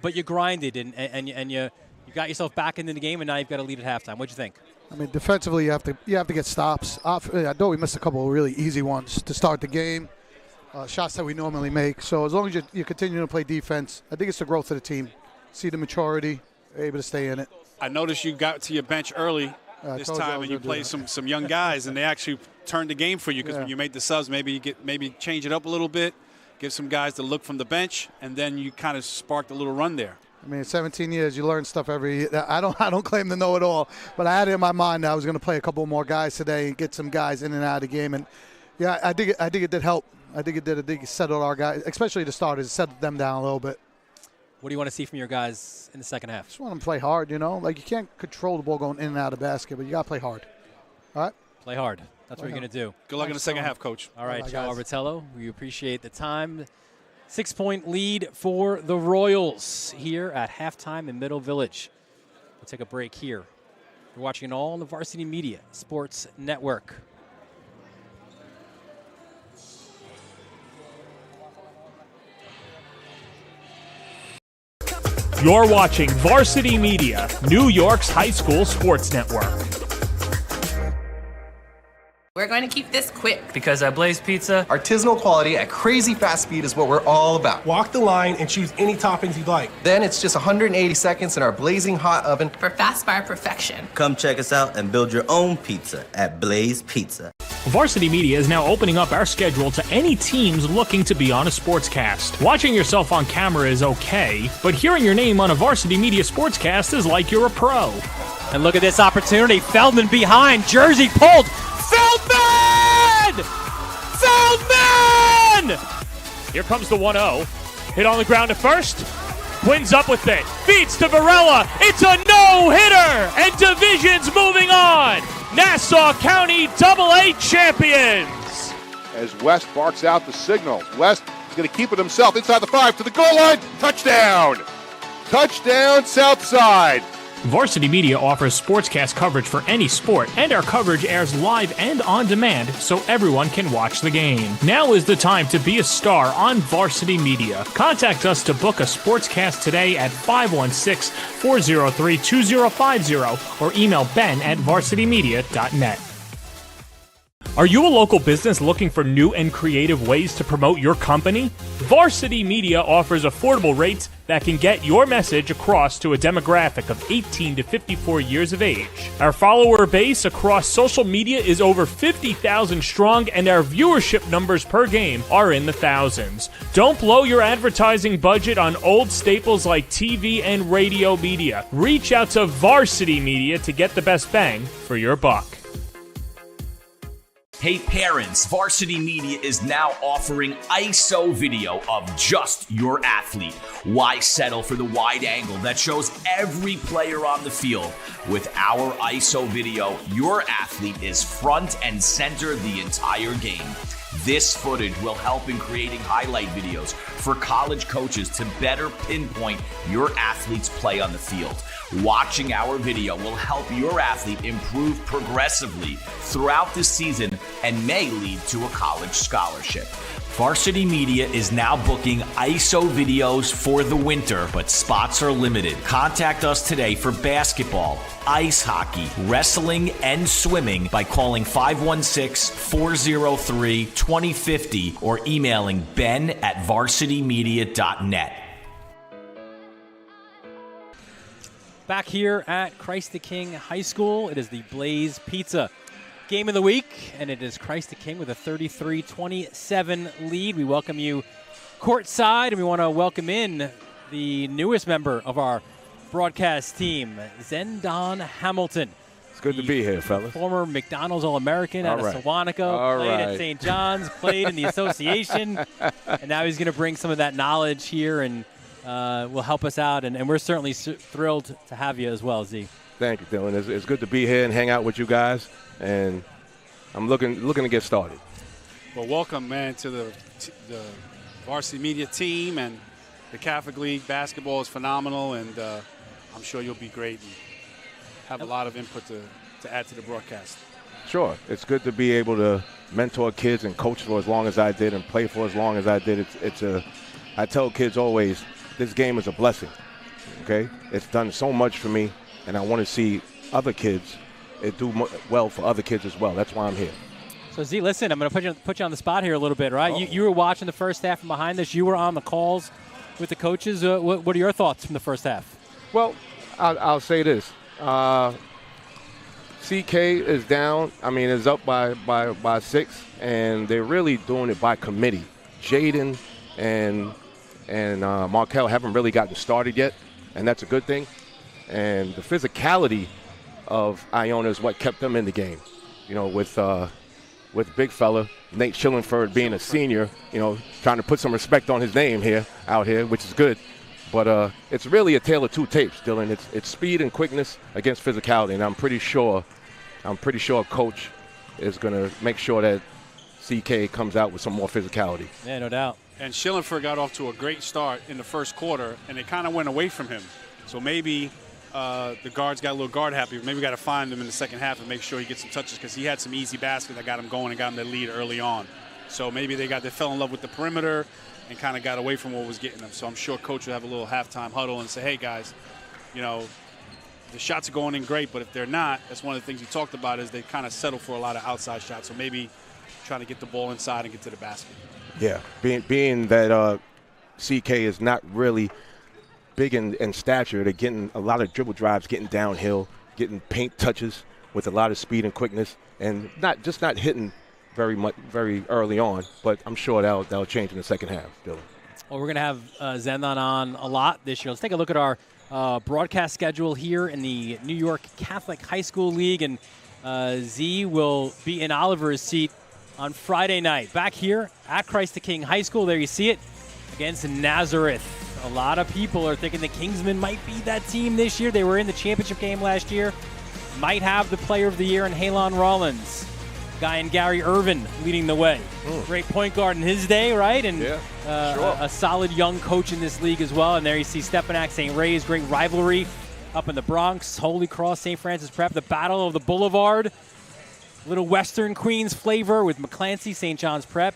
but you grinded and you got yourself back into the game, and now you've got to lead at halftime. What'd you think? I mean, defensively, you have to get stops. I know we missed a couple of really easy ones to start the game, shots that we normally make. So as long as you continue to play defense, I think it's the growth of the team. See the maturity, able to stay in it. I noticed you got to your bench early this time, and you played some young guys, and they actually turned the game for you because when you made the subs, maybe change it up a little bit. Give some guys to look from the bench, and then you kind of sparked a little run there. I mean, 17 years, you learn stuff every. I don't claim to know it all, but I had it in my mind that I was going to play a couple more guys today and get some guys in and out of the game. And yeah, I think it did help. I think it settled our guys, especially the starters, settled them down a little bit. What do you want to see from your guys in the second half? Just want them to play hard. Like you can't control the ball going in and out of the basket, but you got to play hard. All right. Play hard. That's what you're going to do. Good luck in the second half, Coach. All right, Joe Arbitello, we appreciate the time. 6-point lead for the Royals here at halftime in Middle Village. We'll take a break here. You're watching it all on the Varsity Media Sports Network. You're watching Varsity Media, New York's high school sports network. We're going to keep this quick. Because at Blaze Pizza, artisanal quality at crazy fast speed is what we're all about. Walk the line and choose any toppings you'd like. Then it's just 180 seconds in our blazing hot oven For fast fire perfection. Come check us out and build your own pizza at Blaze Pizza. Varsity Media is now opening up our schedule to any teams looking to be on a sportscast. Watching yourself on camera is okay, but hearing your name on a Varsity Media sportscast is like you're a pro. And look at this opportunity. Feldman behind. Jersey pulled. Feldman! Feldman! Here comes the 1-0. Hit on the ground at first. Quinn's up with it. Feeds to Varela. It's a no-hitter. And Division's moving on. Nassau County AA champions. As West barks out the signal. West is going to keep it himself inside the 5 to the goal line. Touchdown! Touchdown, Southside. Varsity Media offers sportscast coverage for any sport, and our coverage airs live and on demand so everyone can watch the game. Now is the time to be a star on Varsity Media. Contact us to book a sportscast today at 516-403-2050 or email ben@varsitymedia.net. Are you a local business looking for new and creative ways to promote your company? Varsity Media offers affordable rates that can get your message across to a demographic of 18 to 54 years of age. Our follower base across social media is over 50,000 strong, and our viewership numbers per game are in the thousands. Don't blow your advertising budget on old staples like TV and radio media. Reach out to Varsity Media to get the best bang for your buck. Hey parents, Varsity Media is now offering ISO video of just your athlete. Why settle for the wide angle that shows every player on the field? With our ISO video, your athlete is front and center the entire game. This footage will help in creating highlight videos for college coaches to better pinpoint your athlete's play on the field. Watching our video will help your athlete improve progressively throughout the season and may lead to a college scholarship. Varsity Media is now booking ISO videos for the winter, but spots are limited. Contact us today for basketball, ice hockey, wrestling, and swimming by calling 516-403-2050 or emailing ben@varsitymedia.net. Back here at Christ the King High School, it is the Blaze Pizza Game of the Week, and it is Christ the King with a 33-27 lead. We welcome you courtside, and we want to welcome in the newest member of our broadcast team, Zendon Hamilton. It's good to be here, fellas. Former McDonald's All-American out of Sewanaka, played at St. John's, played in the association, and now he's going to bring some of that knowledge here and will help us out, and we're certainly thrilled to have you as well, Z. Thank you, Dylan. It's good to be here and hang out with you guys, and I'm looking to get started. Well, welcome, man, to the Varsity Media team, and the Catholic League basketball is phenomenal, and I'm sure you'll be great and have a lot of input to add to the broadcast. Sure. It's good to be able to mentor kids and coach for as long as I did and play for as long as I did. I tell kids always, this game is a blessing, okay? It's done so much for me, and I want to see other kids do well for other kids as well. That's why I'm here. So, Z, listen, I'm going to put you on the spot here a little bit, right? You were watching the first half from behind this. You were on the calls with the coaches. What are your thoughts from the first half? Well, I'll say this. CK is down. I mean, is up by 6, and they're really doing it by committee. Jaden and Markel haven't really gotten started yet, and that's a good thing. And the physicality of Iona is what kept them in the game. You know, with big fella Nate Schillenford being a senior, you know, trying to put some respect on his name out here, which is good. But it's really a tale of two tapes, Dylan. It's speed and quickness against physicality, and I'm pretty sure Coach is going to make sure that CK comes out with some more physicality. Yeah, no doubt. And Schillenford got off to a great start in the first quarter, and it kind of went away from him. So maybe the guards got a little guard happy. Maybe we got to find him in the second half and make sure he gets some touches, because he had some easy baskets that got him going and got him the lead early on. So maybe they fell in love with the perimeter and kind of got away from what was getting them. So I'm sure Coach will have a little halftime huddle and say, hey, guys, you know, the shots are going in great, but if they're not, that's one of the things he talked about is they kind of settle for a lot of outside shots. So maybe trying to get the ball inside and get to the basket. Yeah, being that CK is not really big in stature, they're getting a lot of dribble drives, getting downhill, getting paint touches with a lot of speed and quickness, and not hitting very early on. But I'm sure that'll change in the second half, Dylan. Well, we're going to have Zendon on a lot this year. Let's take a look at our broadcast schedule here in the New York Catholic High School League, and Z will be in Oliver's seat on Friday night. Back here at Christ the King High School, there you see it, against Nazareth. A lot of people are thinking the Kingsmen might be that team this year. They were in the championship game last year. Might have the player of the year in Halon Rollins. Guy in Gary Irvin leading the way. Great point guard in his day, right? And a solid young coach in this league as well. And there you see Stepanak, St. Ray's, great rivalry up in the Bronx. Holy Cross, St. Francis Prep, the Battle of the Boulevard. Little Western Queens flavor with McClancy, St. John's Prep.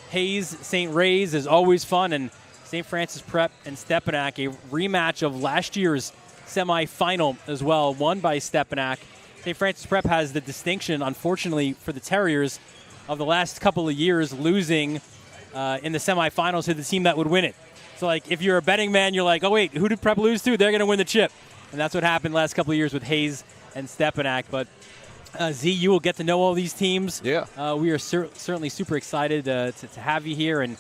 Hayes, St. Ray's is always fun. And St. Francis Prep and Stepanak, a rematch of last year's semifinal as well, won by Stepanak St. Francis Prep has the distinction, unfortunately for the Terriers, of the last couple of years losing in the semifinals to the team that would win it. So, like, if you're a betting man, you're like, oh, wait, who did Prep lose to? They're going to win the chip. And that's what happened last couple of years with Hayes and Stepanak. But, Z, you will get to know all these teams. Yeah. We are certainly super excited to have you here and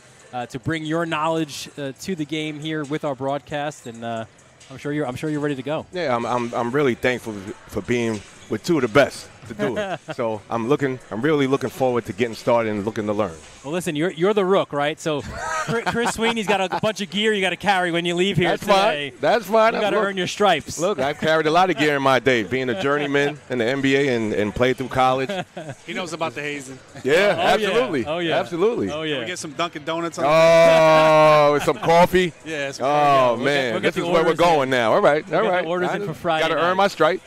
to bring your knowledge to the game here with our broadcast. And I'm sure you're ready to go. Yeah, I'm really thankful for being with two of the best to do it. So I'm really looking forward to getting started and looking to learn. Well, listen, you're the rook, right? So Chris Sweeney's got a bunch of gear you got to carry when you leave here That's today. Fine. That's fine. You got to earn your stripes. Look, I've carried a lot of gear in my day, being a journeyman in the NBA and played through college. He knows about the hazing. Yeah, absolutely. Yeah. Oh, yeah. Absolutely. Oh, yeah. Can we get some Dunkin' Donuts on with some coffee? Yeah. Man. This is where we're going now. All right. We'll get the orders in for Friday Got to earn my stripes.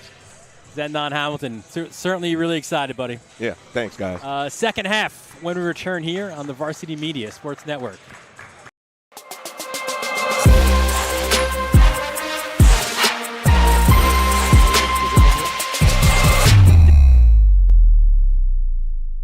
Zendon Hamilton, certainly really excited, buddy. Yeah, thanks, guys. Second half when we return here on the Varsity Media Sports Network.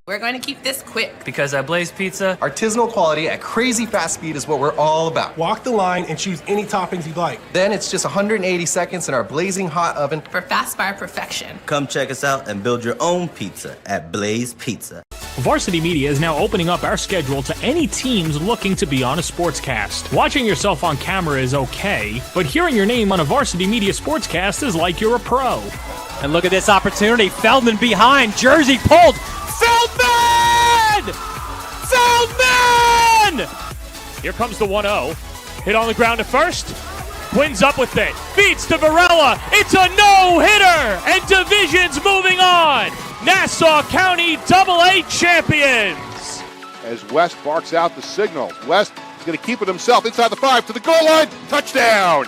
We're going to keep this quick. Because at Blaze Pizza, Artisanal quality at crazy fast speed is what we're all about. Walk the line and choose any toppings you'd like. Then it's just 180 seconds in our blazing hot oven. For fast fire perfection. Come check us out and build your own pizza at Blaze Pizza. Varsity Media is now opening up our schedule to any teams looking to be on a sportscast. Watching yourself on camera is okay, but hearing your name on a Varsity Media sportscast is like you're a pro. And look at this opportunity. Feldman behind. Jersey pulled. Feldman! Feldman! Here comes the 1-0. Hit on the ground at first. Quinn's up with it. Feeds to Varela. It's a no-hitter. And Division's moving on. Nassau County AA champions. As West barks out the signal. West is going to keep it himself inside the 5 to the goal line. Touchdown!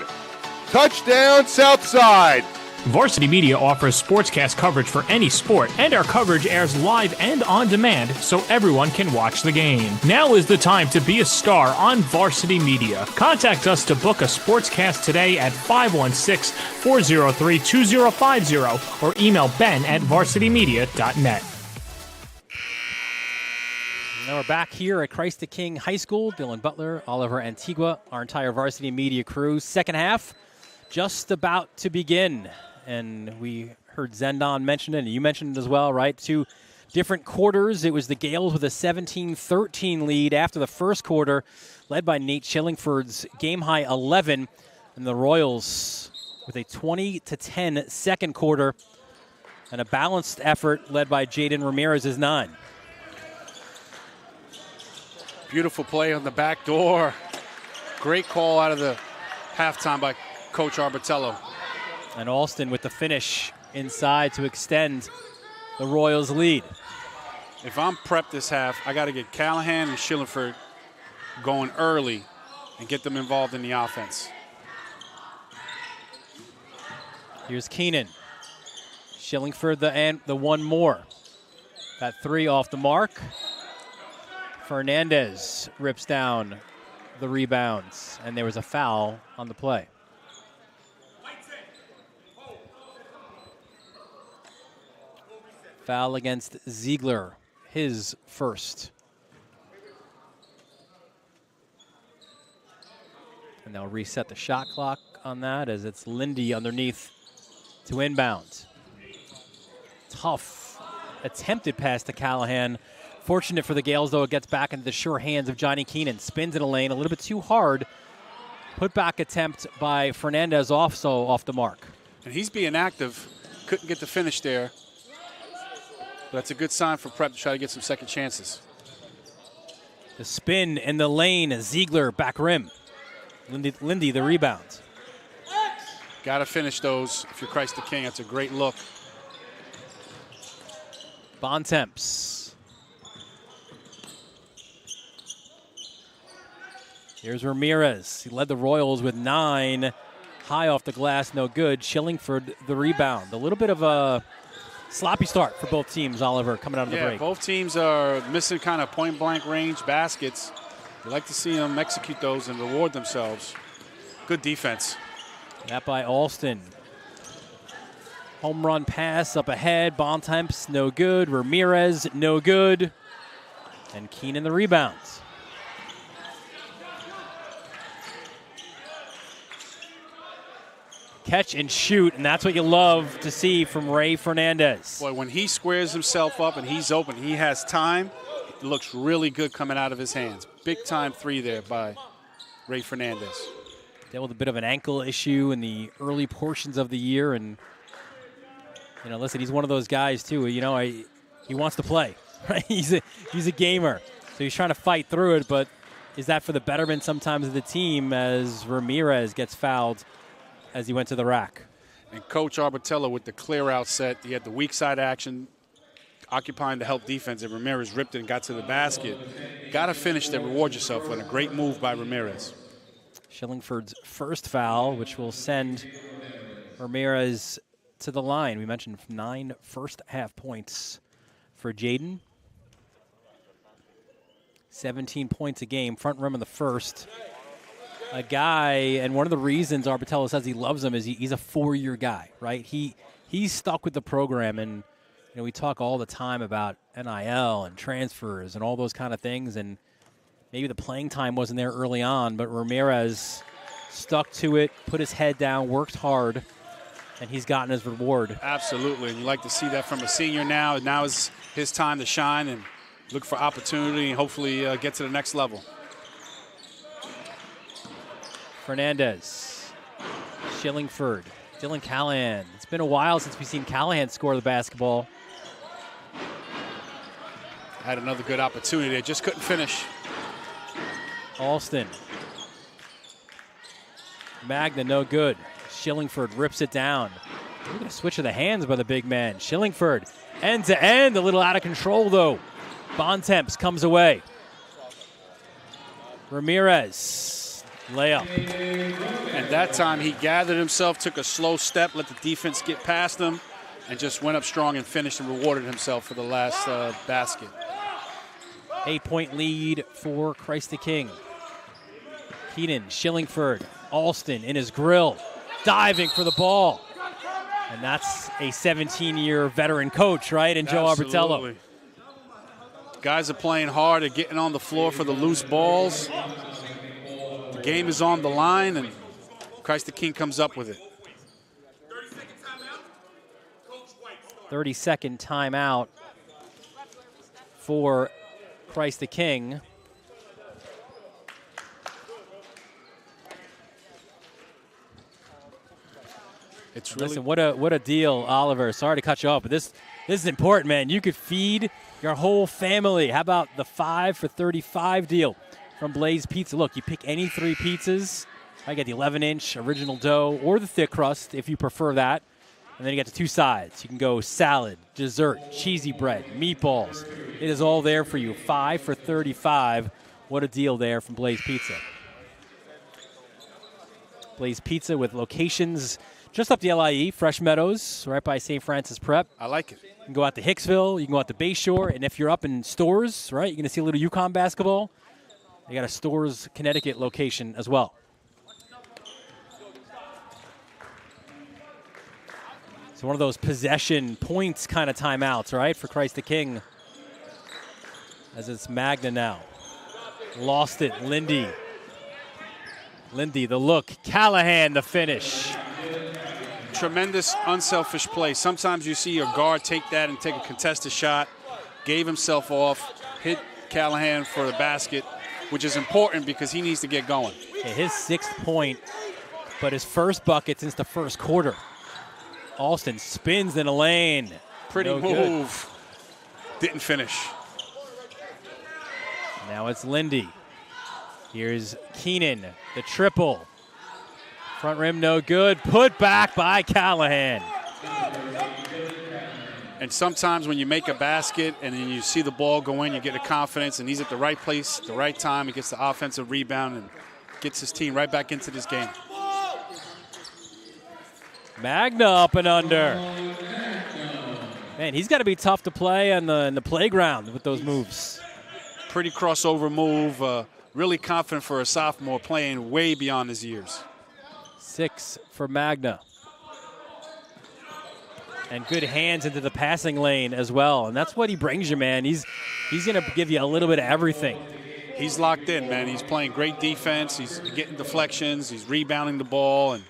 Touchdown, Southside. Varsity Media offers sportscast coverage for any sport, and our coverage airs live and on demand so everyone can watch the game. Now is the time to be a star on Varsity Media. Contact us to book a sportscast today at 516-403-2050 or email ben@varsitymedia.net. Now we're back here at Christ the King High School. Dylan Butler, Oliver Antigua, our entire Varsity Media crew. Second half just about to begin. And we heard Zendon mention it, and you mentioned it as well, right? 2 different quarters. It was the Gales with a 17-13 lead after the first quarter, led by Nate Shillingford's game-high 11. And the Royals with a 20-10 second quarter and a balanced effort led by Jaden Ramirez's 9. Beautiful play on the back door. Great call out of the halftime by Coach Arbitello. And Alston with the finish inside to extend the Royals' lead. If I'm Prep this half, I got to get Callahan and Shillingford going early and get them involved in the offense. Here's Keenan. Shillingford the one more. Got 3 off the mark. Fernandez rips down the rebounds, and there was a foul on the play. Foul against Ziegler, his first. And they'll reset the shot clock on that as it's Lindy underneath to inbound. Tough attempted pass to Callahan. Fortunate for the Gales, though, it gets back into the sure hands of Johnny Keenan. Spins in a lane, a little bit too hard. Put back attempt by Fernandez also off the mark. And he's being active. Couldn't get the finish there. But that's a good sign for Prep to try to get some second chances. The spin in the lane, Ziegler back rim. Lindy the rebound. Got to finish those if you're Christ the King. That's a great look. Bontemps. Here's Ramirez. He led the Royals with 9. High off the glass, no good. Shillingford the rebound. A little bit of a sloppy start for both teams, Oliver, coming out of the break. Both teams are missing kind of point-blank range baskets. We like to see them execute those and reward themselves. Good defense. That by Alston. Home run pass up ahead. Bontemps, no good. Ramirez, no good. And Keenan the rebounds. Catch and shoot, and that's what you love to see from Ray Fernandez. Boy, when he squares himself up and he's open, he has time. It looks really good coming out of his hands. Big time three there by Ray Fernandez. Dealt with a bit of an ankle issue in the early portions of the year, and listen, he's one of those guys too. He wants to play. Right? He's a gamer, so he's trying to fight through it. But is that for the betterment sometimes of the team as Ramirez gets fouled as he went to the rack? And Coach Arbitello with the clear out set. He had the weak side action, occupying the help defense, and Ramirez ripped it and got to the basket. Got to finish to reward yourself with a great move by Ramirez. Shillingford's first foul, which will send Ramirez to the line. We mentioned 9 first-half points for Jaden. 17 points a game, front rim in the first. A guy, and one of the reasons Arbitello says he loves him is he's a 4-year guy, right? He's stuck with the program, and we talk all the time about NIL and transfers and all those kind of things, and maybe the playing time wasn't there early on, but Ramirez stuck to it, put his head down, worked hard, and he's gotten his reward. Absolutely, and you like to see that from a senior now. Now is his time to shine and look for opportunity and hopefully get to the next level. Fernandez, Shillingford, Dylan Callahan. It's been a while since we've seen Callahan score the basketball. Had another good opportunity there, just couldn't finish. Alston. Magna, no good. Shillingford rips it down. Look at a switch of the hands by the big man. Shillingford, end to end, a little out of control though. Bontemps comes away. Ramirez, layup. And that time he gathered himself, took a slow step, let the defense get past him, and just went up strong and finished and rewarded himself for the last basket. 8-point lead for Christ the King. Keenan, Shillingford, Alston in his grill, diving for the ball. And that's a 17-year veteran coach, right? And Joe Arbitello. Guys are playing hard and getting on the floor for the loose balls. The game is on the line, and Christ the King comes up with it. 30-second timeout for Christ the King. It's really Listen, what a deal, Oliver. Sorry to cut you off, but this is important, man. You could feed your whole family. How about the 5 for $35 deal from Blaze Pizza? Look, you pick any 3 pizzas. I get the 11-inch original dough or the thick crust if you prefer that. And then you get the 2 sides. You can go salad, dessert, cheesy bread, meatballs. It is all there for you. 5 for $35. What a deal there from Blaze Pizza. Blaze Pizza with locations just up the LIE, Fresh Meadows, right by St. Francis Prep. I like it. You can go out to Hicksville. You can go out to Bayshore. And if you're up in Stores, right, you're going to see a little UConn basketball. They got a Stores, Connecticut location as well. So one of those possession points kind of timeouts, right, for Christ the King. As it's Magna now. Lost it, Lindy. Lindy, the look. Callahan, the finish. Tremendous unselfish play. Sometimes you see a guard take that and take a contested shot. Gave himself off, hit Callahan for the basket, which is important because he needs to get going. Yeah, his 6th point, but his first bucket since the first quarter. Alston spins in a lane. Pretty move. Didn't finish. Now it's Lindy. Here's Keenan, the triple. Front rim no good. Put back by Callahan. And sometimes when you make a basket and then you see the ball go in, you get the confidence, and he's at the right place, the right time. He gets the offensive rebound and gets his team right back into this game. Magna up and under. Man, he's got to be tough to play in the playground with those moves. Pretty crossover move. Really confident for a sophomore, playing way beyond his years. 6 for Magna. And good hands into the passing lane as well. And that's what he brings you, man. He's going to give you a little bit of everything. He's locked in, man. He's playing great defense. He's getting deflections. He's rebounding the ball and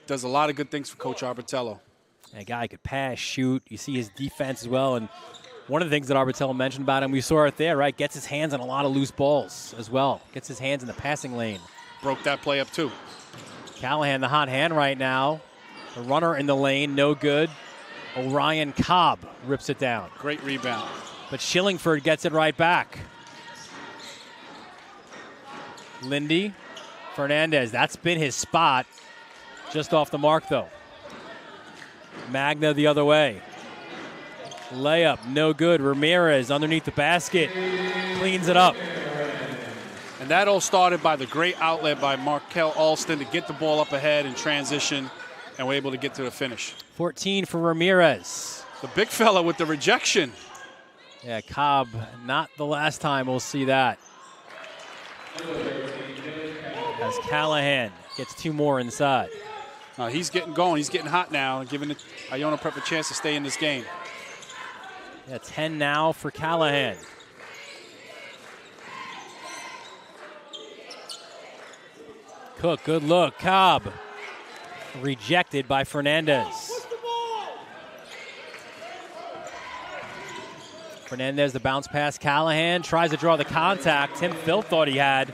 does a lot of good things for Coach Arbitello. A guy could pass, shoot. You see his defense as well. And one of the things that Arbitello mentioned about him, we saw it there, right? Gets his hands on a lot of loose balls as well. Gets his hands in the passing lane. Broke that play up too. Callahan, the hot hand right now. The runner in the lane, no good. Orion Cobb rips it down. Great rebound. But Shillingford gets it right back. Lindy, Fernandez, that's been his spot. Just off the mark, though. Magna the other way. Layup, no good. Ramirez underneath the basket, cleans it up. And that all started by the great outlet by Markel Alston to get the ball up ahead in transition, and we're able to get to the finish. 14 for Ramirez. The big fella with the rejection. Yeah, Cobb, not the last time we'll see that. As Callahan gets 2 more inside. He's getting going. He's getting hot now, giving Iona Prep a chance to stay in this game. Yeah, 10 now for Callahan. Cook, good look. Cobb rejected by Fernandez. Fernandez, the bounce pass. Callahan tries to draw the contact. Tim Phil thought he had.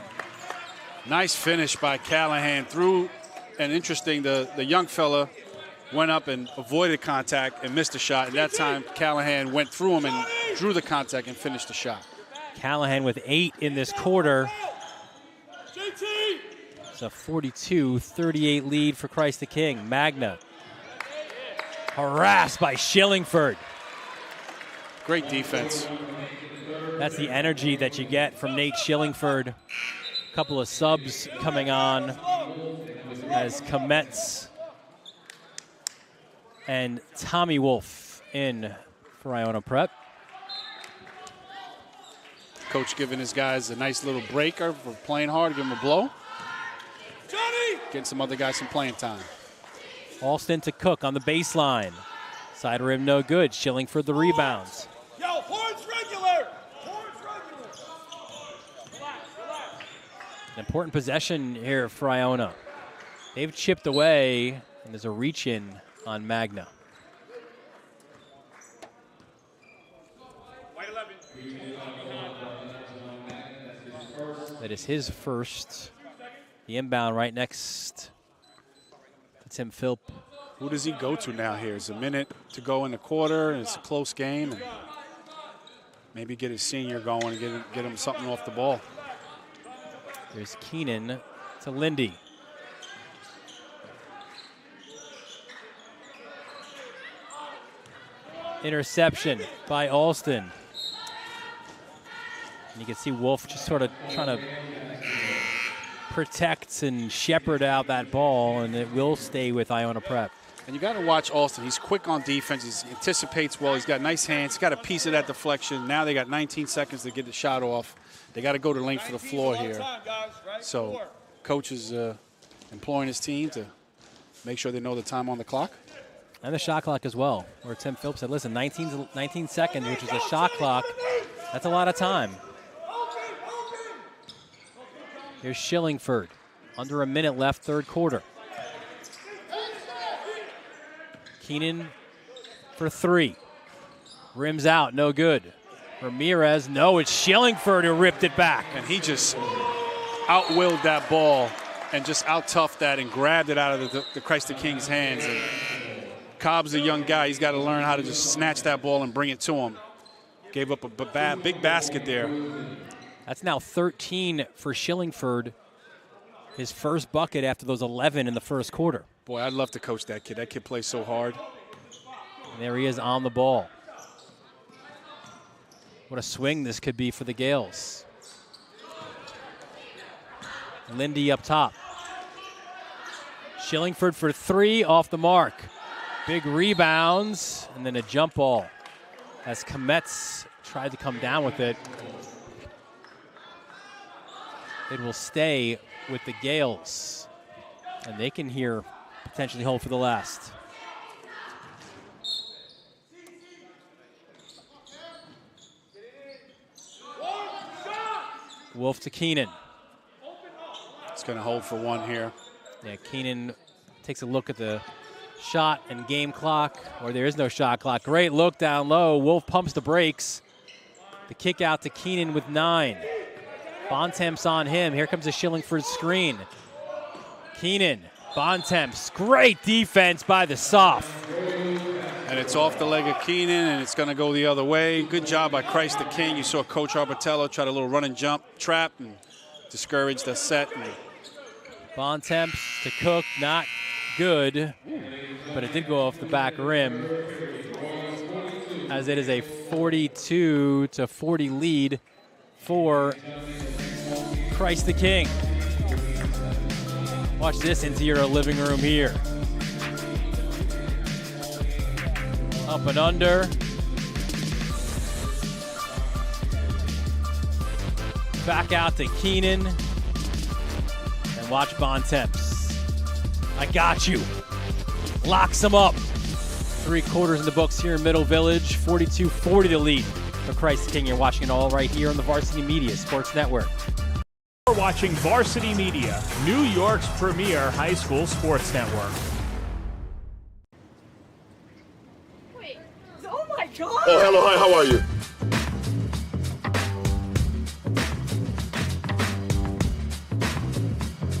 Nice finish by Callahan through. And interesting, the young fella went up and avoided contact and missed a shot. And that time, Callahan went through him and drew the contact and finished the shot. Callahan with 8 in this quarter. It's a 42-38 lead for Christ the King. Magna harassed by Shillingford. Great defense. That's the energy that you get from Nate Shillingford. A couple of subs coming on as Kometz and Tommy Wolf in for Iona Prep. Coach giving his guys a nice little breaker for playing hard, give them a blow. Getting some other guys some playing time. Alston to Cook on the baseline. Side rim no good. Shillingford the rebounds. Yo, horns regular. Horns regular. Relax, relax. An important possession here for Iona. They've chipped away, and there's a reach-in on Magna. White 11. That is his first. The inbound right next to Tim Philp. Who does he go to now here? It's a minute to go in the quarter, and it's a close game. And maybe get his senior going and get him something off the ball. There's Keenan to Lindy. Interception by Alston. And you can see Wolf just sort of trying to protect and shepherd out that ball, and it will stay with Iona Prep. And you got to watch Alston. He's quick on defense. He anticipates well. He's got nice hands. He's got a piece of that deflection. Now they got 19 seconds to get the shot off. They got to go to length for the floor here. So coach is employing his team to make sure they know the time on the clock. And the shot clock as well, where Tim Phillips said, listen, 19 seconds, which is a shot clock. That's a lot of time. Here's Shillingford. Under a minute left, third quarter. Keenan for 3. Rims out, no good. Ramirez, no, it's Shillingford who ripped it back. And he just outwilled that ball and just out-toughed that and grabbed it out of the Christ the King's hands. And Cobb's a young guy. He's got to learn how to just snatch that ball and bring it to him. Gave up a big basket there. That's now 13 for Shillingford. His first bucket after those 11 in the first quarter. Boy, I'd love to coach that kid. That kid plays so hard. And there he is on the ball. What a swing this could be for the Gales. Lindy up top. Shillingford for 3 off the mark. Big rebounds and then a jump ball as Kometz tried to come down with it. It will stay with the Gales, and they can here potentially hold for the last. Wolf to Keenan. It's going to hold for one here. Yeah, Keenan takes a look at the shot and game clock, or there is no shot clock. Great look down low. Wolf pumps the brakes. The kick out to Keenan with 9. Bontemps on him. Here comes a Shillingford screen. Keenan, Bontemps, great defense by the soft. And it's off the leg of Keenan, and it's going to go the other way. Good job by Christ the King. You saw Coach Arbitello try a little run and jump trap and discourage the set. Bontemps to Cook, not good, but it did go off the back rim, as it is a 42-40 lead for Christ the King. Watch this into your living room here. Up and under. Back out to Keenan. And watch Bontemps. I got you. Locks him up. 3 quarters in the books here in Middle Village. 42-40 the lead for Christ the King. You're watching it all right here on the Varsity Media Sports Network. You're watching Varsity Media, New York's premier high school sports network. Wait. Oh my God. Oh, hello, hi, how are you?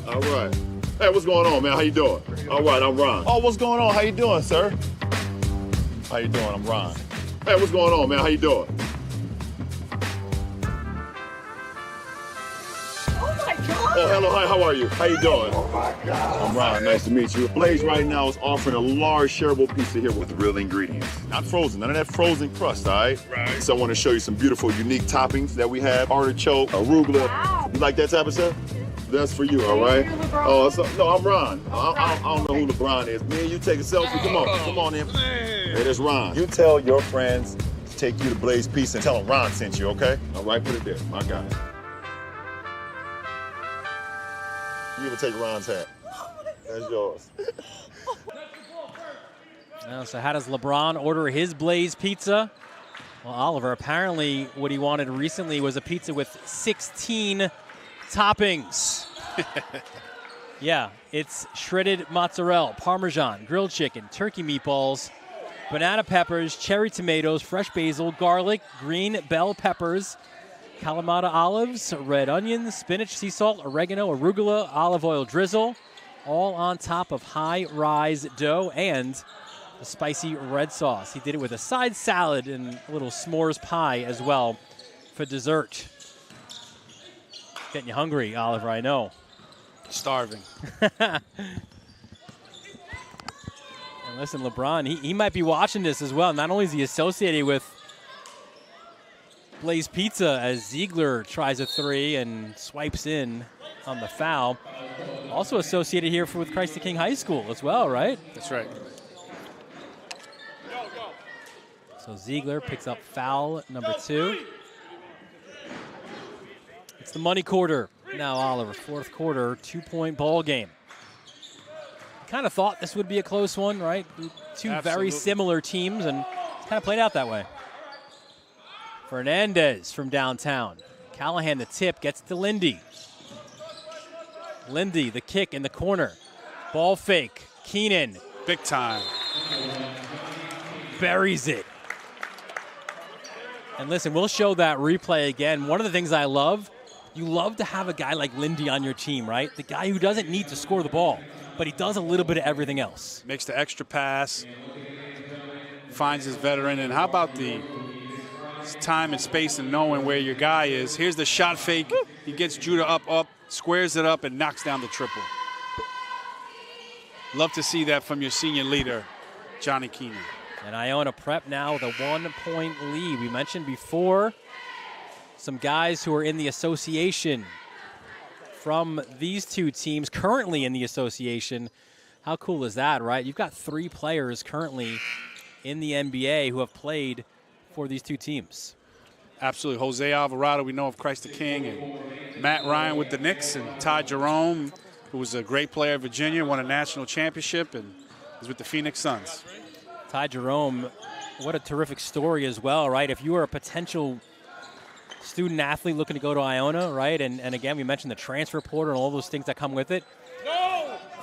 All right. Hey, what's going on, man? How you doing? All right, I'm Ron. Oh, what's going on? How you doing, sir? How you doing? I'm Ron. Hey, what's going on, man? How you doing? Oh, hello, hi, how are you? How you doing? Oh my God. I'm Ron, nice to meet you. Blaze right now is offering a large shareable pizza here with real ingredients. Not frozen, none of that frozen crust, all right? Right. So I want to show you some beautiful, unique toppings that we have. Artichoke, arugula. Wow. You like that type of stuff? That's for you, all right? Oh, no, I'm Ron. I don't know who LeBron is. Me and you take a selfie. Come on in. Hey, that's Ron. You tell your friends to take you to Blaze Pizza and tell them Ron sent you, okay? All right, put it there. I got it. You ever take Ron's hat? That's yours. So how does LeBron order his Blaze Pizza? Well, Oliver, apparently what he wanted recently was a pizza with 16 toppings. Yeah, it's shredded mozzarella, Parmesan, grilled chicken, turkey meatballs, banana peppers, cherry tomatoes, fresh basil, garlic, green bell peppers, Kalamata olives, red onions, spinach, sea salt, oregano, arugula, olive oil drizzle, all on top of high-rise dough and the spicy red sauce. He did it with a side salad and a little s'mores pie as well for dessert. Getting you hungry, Oliver, I know. Starving. And listen, LeBron, he might be watching this as well. Not only is he associated with Blaze Pizza as Ziegler tries a 3 and swipes in on the foul. Also associated here with Christ the King High School as well, right? That's right. So Ziegler picks up foul number 2. It's the money quarter now, Oliver. 4th quarter, 2-point ball game. Kind of thought this would be a close one, right? Two Absolutely. very similar teams, and it's kind of played out that way. Fernandez from downtown. Callahan, the tip, gets to Lindy. Lindy, the kick in the corner. Ball fake. Keenan. Big time. Buries it. And listen, we'll show that replay again. One of the things I love, you love to have a guy like Lindy on your team, right? The guy who doesn't need to score the ball, but he does a little bit of everything else. Makes the extra pass, finds his veteran, and how about the time and space and knowing where your guy is. Here's the shot fake. He gets Judah up, squares it up, and knocks down the triple. Love to see that from your senior leader, Johnny Keenan. And Iona Prep now with a 1-point lead. We mentioned before some guys who are in the association from these two teams currently in the association. How cool is that, right? You've got 3 players currently in the NBA who have played for these two teams. Absolutely. Jose Alvarado, we know of Christ the King, and Matt Ryan with the Knicks, and Ty Jerome, who was a great player at Virginia, won a national championship, and is with the Phoenix Suns. Ty Jerome, what a terrific story as well, right? If you are a potential student athlete looking to go to Iona, right? And again, we mentioned the transfer portal and all those things that come with it.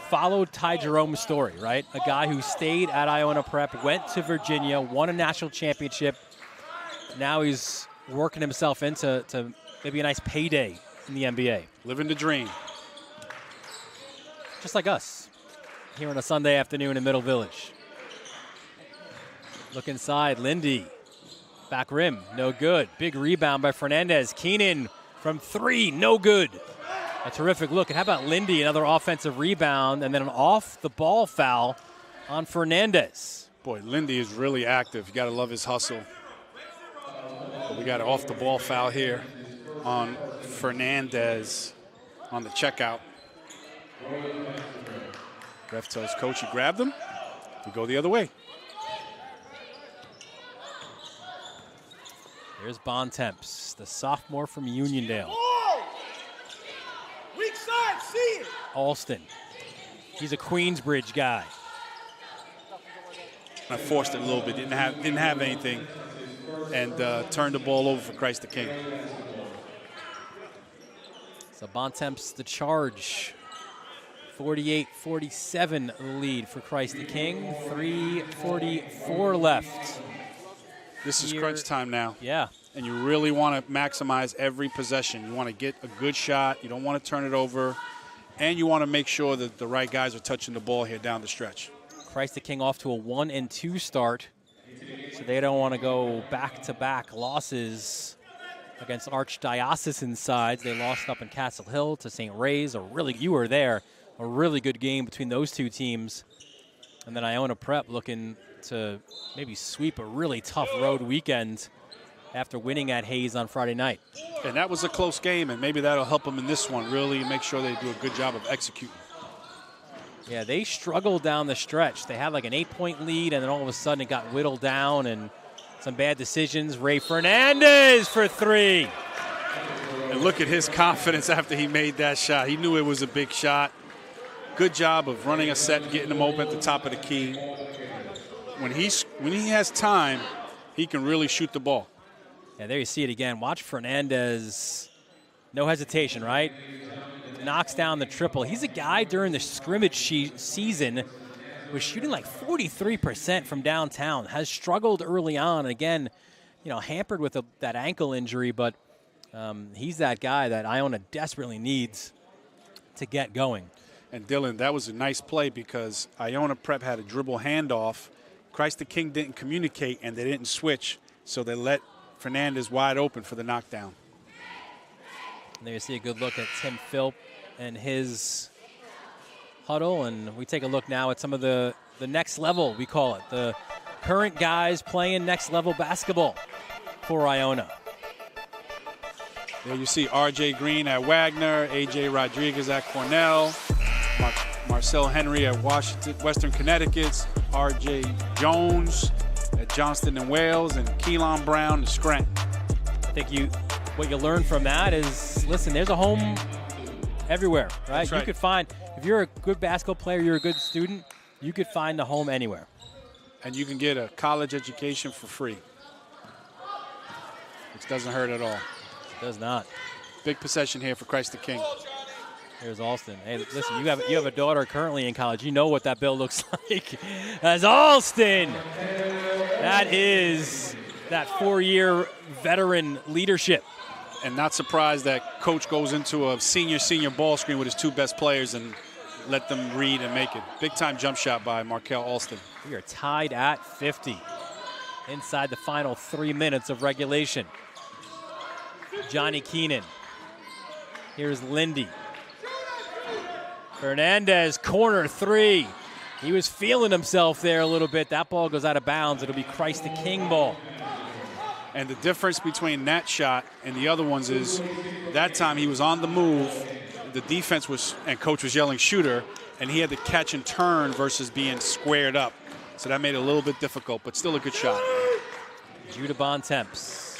Followed Ty Jerome's story, right? A guy who stayed at Iona Prep, went to Virginia, won a national championship. Now he's working himself into maybe a nice payday in the NBA. Living the dream. Just like us here on a Sunday afternoon in Middle Village. Look inside, Lindy. Back rim, no good. Big rebound by Fernandez. Keenan from 3, no good. A terrific look. And how about Lindy, another offensive rebound, and then an off-the-ball foul on Fernandez. Boy, Lindy is really active. You got to love his hustle. But we got an off-the-ball foul here on Fernandez on the checkout. Ref tells coach he grabbed him. We go the other way. Here's Bontemps, the sophomore from Uniondale. Weak side, see it. Alston, he's a Queensbridge guy. I forced it a little bit, didn't have anything, and turned the ball over for Christ the King. So Bontemps the charge. 48-47 lead for Christ the King. 3:44 left. This is crunch time now. Yeah. And you really want to maximize every possession. You want to get a good shot. You don't want to turn it over. And you want to make sure that the right guys are touching the ball here down the stretch. Christ the King off to a 1-2 start. So they don't want to go back-to-back losses against Archdiocesan sides. They lost up in Castle Hill to St. Ray's. You were there. A really good game between those two teams. And then Iona Prep looking to maybe sweep a really tough road weekend after winning at Hayes on Friday night. And that was a close game, and maybe that'll help them in this one, really make sure they do a good job of executing. Yeah, they struggled down the stretch. They had like an 8-point lead, and then all of a sudden it got whittled down, and some bad decisions. Ray Fernandez for 3. And look at his confidence after he made that shot. He knew it was a big shot. Good job of running a set and getting them open at the top of the key. When he has time, he can really shoot the ball. Yeah, there you see it again. Watch Fernandez. No hesitation, right? Knocks down the triple. He's a guy during the scrimmage season was shooting like 43% from downtown. Has struggled early on. Again, hampered with that ankle injury, but he's that guy that Iona desperately needs to get going. And Dylan, that was a nice play because Iona Prep had a dribble handoff. Christ the King didn't communicate and they didn't switch, so they let Fernandez wide open for the knockdown. And there you see a good look at Tim Philp and his huddle, and we take a look now at some of the next level, we call it, the current guys playing next level basketball for Iona. There you see R.J. Green at Wagner, A.J. Rodriguez at Cornell, Marcel Henry at Western Connecticut, R.J. Jones at Johnston and Wales, and Keelan Brown at Scranton. I think what you learn from that is, listen, there's a home everywhere, right? That's right. You could find, if you're a good basketball player, you're a good student, you could find a home anywhere. And you can get a college education for free, which doesn't hurt at all. It does not. Big possession here for Christ the King. Here's Alston. Hey, listen, you have a daughter currently in college. You know what that bill looks like. As Alston, that is that 4-year veteran leadership. And not surprised that coach goes into a senior ball screen with his 2 best players and let them read and make it. Big-time jump shot by Markel Alston. We are tied at 50 inside the final 3 minutes of regulation. Johnny Keenan. Here's Lindy. Fernandez, corner 3. He was feeling himself there a little bit. That ball goes out of bounds. It'll be Christ the King ball. And the difference between that shot and the other ones is that time he was on the move. The defense was, and coach was yelling shooter, and he had to catch and turn versus being squared up. So that made it a little bit difficult, but still a good shot. Judah Bontemps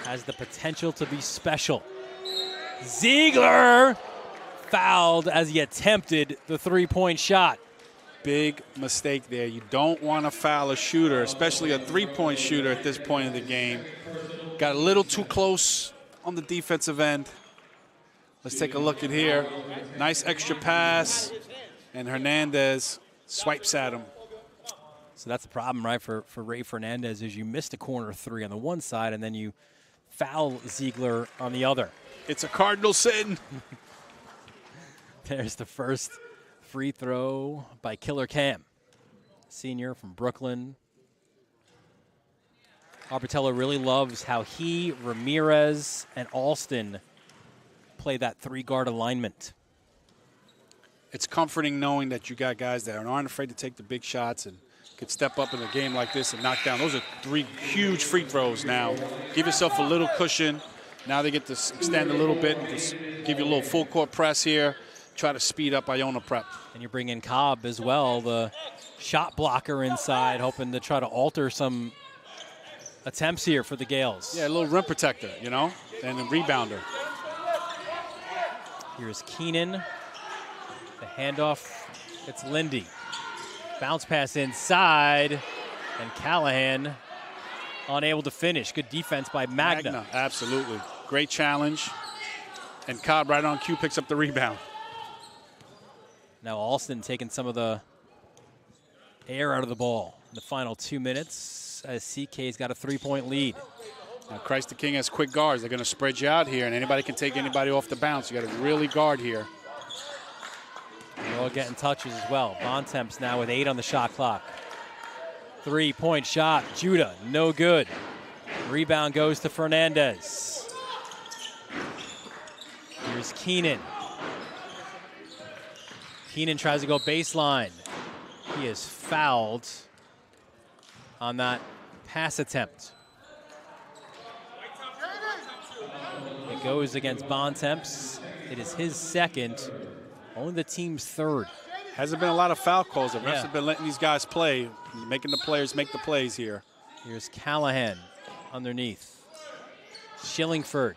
has the potential to be special. Ziegler fouled as he attempted the 3-point shot. Big mistake there. You don't want to foul a shooter, especially a 3-point shooter at this point in the game. Got a little too close on the defensive end. Let's take a look at here. Nice extra pass, and Hernandez swipes at him. So that's the problem, right, for Ray Fernandez, is you missed a corner three on the one side, and then you foul Ziegler on the other. It's a Cardinal sin. There's the first free throw by Killer Cam, senior from Brooklyn. Arbitello really loves how he, Ramirez, and Alston play that three-guard alignment. It's comforting knowing that you got guys that aren't afraid to take the big shots and could step up in a game like this and knock down. Those are 3 huge free throws now. Give yourself a little cushion. Now they get to extend a little bit and just give you a little full court press here. Try to speed up Iona prep. And you bring in Cobb as well, the shot blocker inside, hoping to try to alter some attempts here for the Gales. Yeah, a little rim protector, you know, and a rebounder. Here's Keenan. The handoff, it's Lindy. Bounce pass inside, and Callahan unable to finish. Good defense by Magna. Absolutely. Great challenge. And Cobb right on cue picks up the rebound. Now Alston taking some of the air out of the ball in the final 2 minutes as CK's got a 3-point lead. Now Christ the King has quick guards. They're going to spread you out here, and anybody can take anybody off the bounce. You got to really guard here. They're all getting touches as well. Bontemps now with 8 on the shot clock. 3-point shot, Judah, no good. Rebound goes to Fernandez. Here's Keenan. Keenan tries to go baseline. He is fouled on that pass attempt. It goes against Bontemps. It is his second, only the team's third. Hasn't been a lot of foul calls. The refs have been letting these guys play, making the players make the plays here. Here's Callahan underneath. Shillingford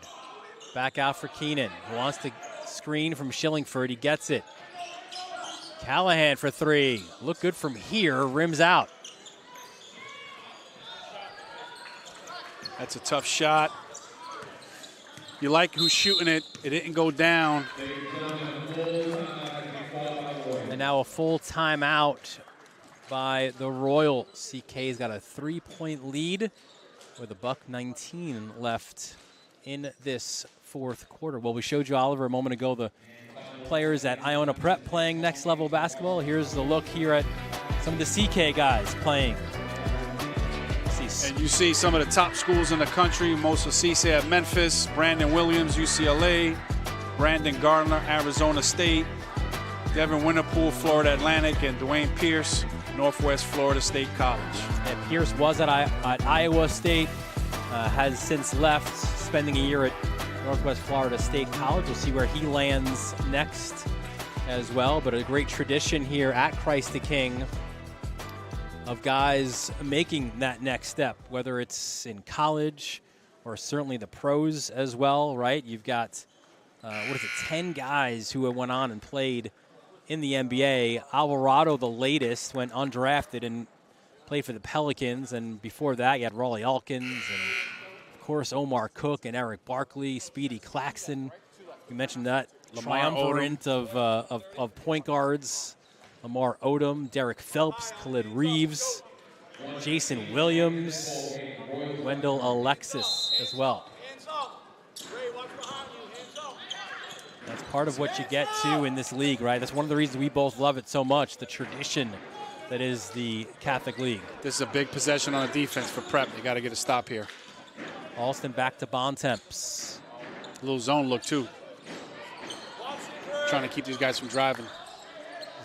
back out for Keenan. Who wants to screen from Shillingford. He gets it. Callahan for 3. Look good from here. Rims out. That's a tough shot. You like who's shooting it. It didn't go down. And now a full timeout by the Royals. CK's got a 3-point lead with $1:19 left in this fourth quarter. Well, we showed you, Oliver, a moment ago, the players at Iona Prep playing next level basketball. Here's the look here at some of the CK guys playing. And you see some of the top schools in the country. Moses Cisse at Memphis, Brandon Williams, UCLA, Brandon Gardner, Arizona State, Devin Winterpool, Florida Atlantic, and Dwayne Pierce, Northwest Florida State College. And Pierce was at Iowa State, has since left, spending a year at Northwest Florida State College. We'll see where he lands next as well. But a great tradition here at Christ the King of guys making that next step, whether it's in college or certainly the pros as well, right? You've got, 10 guys who went on and played in the NBA. Alvarado, the latest, went undrafted and played for the Pelicans. And before that, you had Raleigh Alkins and, of course, Omar Cook and Eric Barkley, Speedy Claxton. You mentioned that triumvirate of point guards. Lamar Odom, Derek Phelps, Khalid Reeves, Jason Williams, Wendell Alexis as well. That's part of what you get to in this league, right? That's one of the reasons we both love it so much, the tradition that is the Catholic League. This is a big possession on the defense for Prep. You got to get a stop here. Alston back to Bontemps. A little zone look, too. Trying to keep these guys from driving.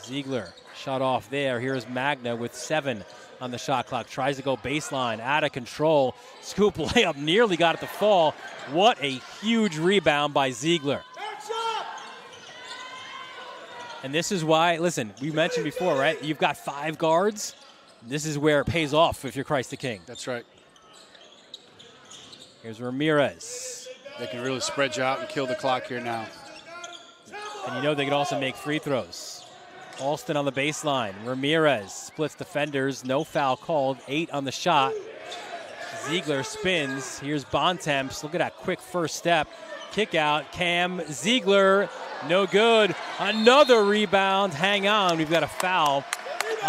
Ziegler shot off there. Here's Magna with 7 on the shot clock. Tries to go baseline, out of control. Scoop layup, nearly got it to fall. What a huge rebound by Ziegler. And this is why, listen, we mentioned before, right? You've got 5 guards. This is where it pays off if you're Christ the King. That's right. Here's Ramirez. They can really spread you out and kill the clock here now. And you know they could also make free throws. Alston on the baseline. Ramirez splits defenders. No foul called. 8 on the shot. Ziegler spins. Here's Bontemps. Look at that quick first step. Kick out. Cam Ziegler. No good. Another rebound. Hang on. We've got a foul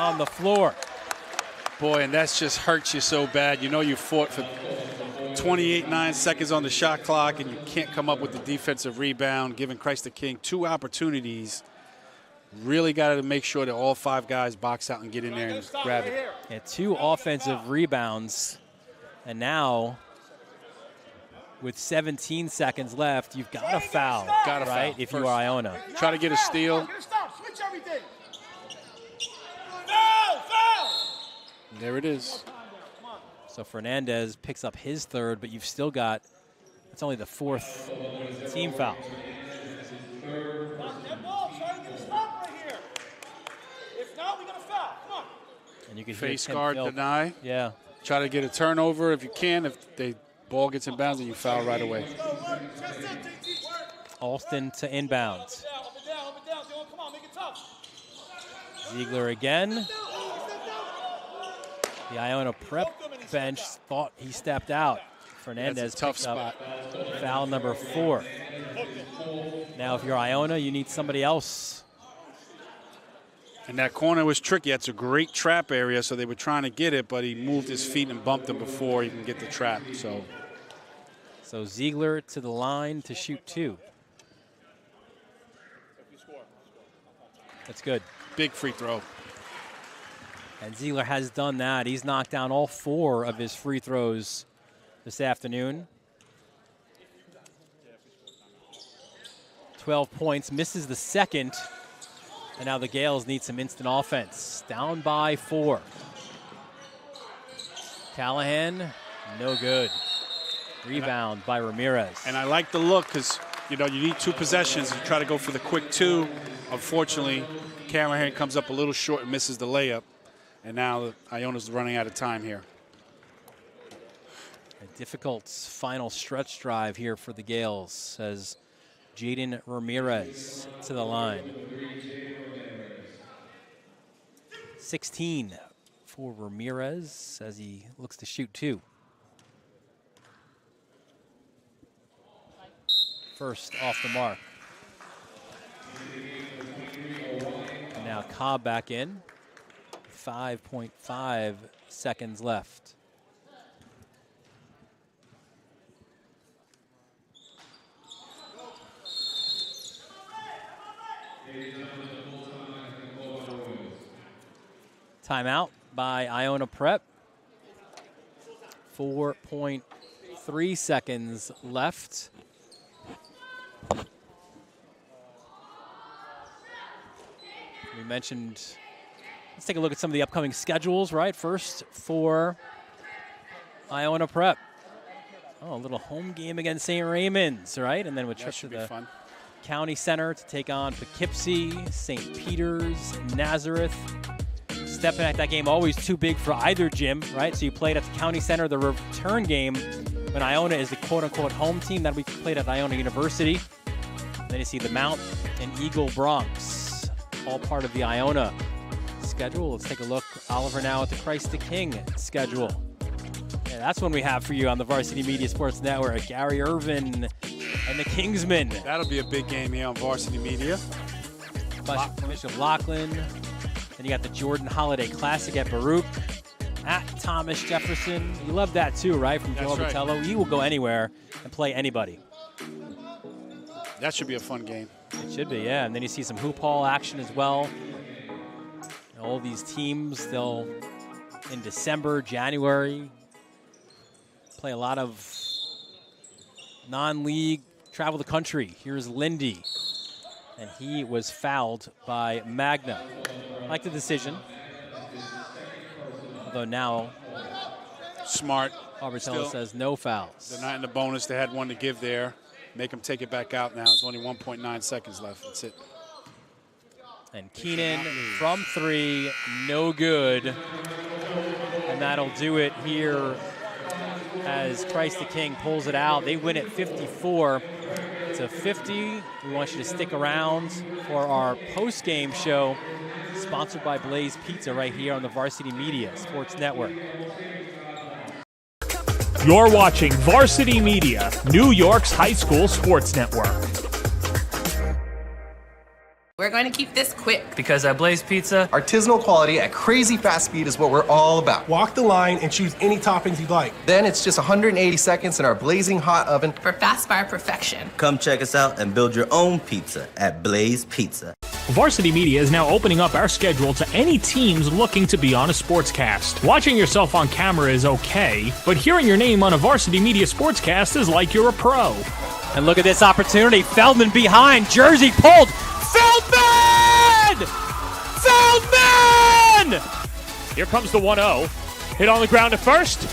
on the floor. Boy, and that's just hurts you so bad. You know you fought for 28.9 seconds on the shot clock, and you can't come up with the defensive rebound, giving Christ the King 2 opportunities. Really got to make sure that all 5 guys box out and get in there and grab it. Yeah, 2 offensive rebounds. And now, with 17 seconds left, you've got a foul, right, if you are Iona. Try to get a steal. Switch everything. There it is. So Fernandez picks up his 3rd, but you've still got, it's only the 4th team foul. And you can face guard deny. Yeah. Try to get a turnover if you can. If the ball gets inbounds, and you foul right away. Alston to inbounds. Ziegler again. The Iona prep bench thought he stepped out. Fernandez tough picked up spot. Foul number 4. Now, if you're Iona, you need somebody else. And that corner was tricky. That's a great trap area, so they were trying to get it, but he moved his feet and bumped him before he can get the trap. So Ziegler to the line to shoot 2. That's good. Big free throw. And Ziegler has done that. He's knocked down all 4 of his free throws this afternoon. 12 points, misses the 2nd. And now the Gales need some instant offense. Down by 4. Callahan, no good. Rebound by Ramirez. And I like the look because, you know, you need 2 possessions. You try to go for the quick 2. Unfortunately, Callahan comes up a little short and misses the layup. And now Iona's running out of time here. A difficult final stretch drive here for the Gales as Jaden Ramirez to the line. 16 for Ramirez as he looks to shoot 2. First off the mark. And now Cobb back in. 5.5 seconds left. Timeout by Iona Prep. 4.3 seconds left. We mentioned, let's take a look at some of the upcoming schedules, right? First for Iona Prep. Oh, a little home game against St. Raymond's, right? And then with trip to the County Center to take on Poughkeepsie, St. Peter's, Nazareth. Stepping at that game, always too big for either gym, right? So you played at the County Center, the return game, when Iona is the quote-unquote home team. That'll be played at Iona University. Then you see the Mount and Eagle Bronx, all part of the Iona schedule. Let's take a look, Oliver, now at the Christ the King schedule. Yeah, that's one we have for you on the Varsity Media Sports Network. Gary Irvin and the Kingsmen. That'll be a big game here on Varsity Media. Bishop Lachlan. Then you got the Jordan Holiday Classic at Baruch, at Thomas Jefferson. You love that too, right? From Joe Botello. He will go anywhere and play anybody. That should be a fun game. It should be, yeah. And then you see some hoop hall action as well. All these teams, they'll, in December, January, play a lot of non-league, travel the country. Here's Lindy. And he was fouled by Magna. I like the decision. Although now, smart. Barbertello says no fouls. They're not in the bonus. They had one to give there. Make them take it back out now. There's only 1.9 seconds left. That's it. And Keenan from 3, no good. And that'll do it here as Christ the King pulls it out. They win it 54-50. We want you to stick around for our post-game show, sponsored by Blaze Pizza right here on the Varsity Media Sports Network. You're watching Varsity Media, New York's high school sports network. We're going to keep this quick. Because at Blaze Pizza, artisanal quality at crazy fast speed is what we're all about. Walk the line and choose any toppings you'd like. Then it's just 180 seconds in our blazing hot oven For fast fire perfection. Come check us out and build your own pizza at Blaze Pizza. Varsity Media is now opening up our schedule to any teams looking to be on a sportscast. Watching yourself on camera is okay, but hearing your name on a Varsity Media sportscast is like you're a pro. And look at this opportunity. Feldman behind. Jersey pulled. Feldman! Feldman! Here comes the 1-0. Hit on the ground at first.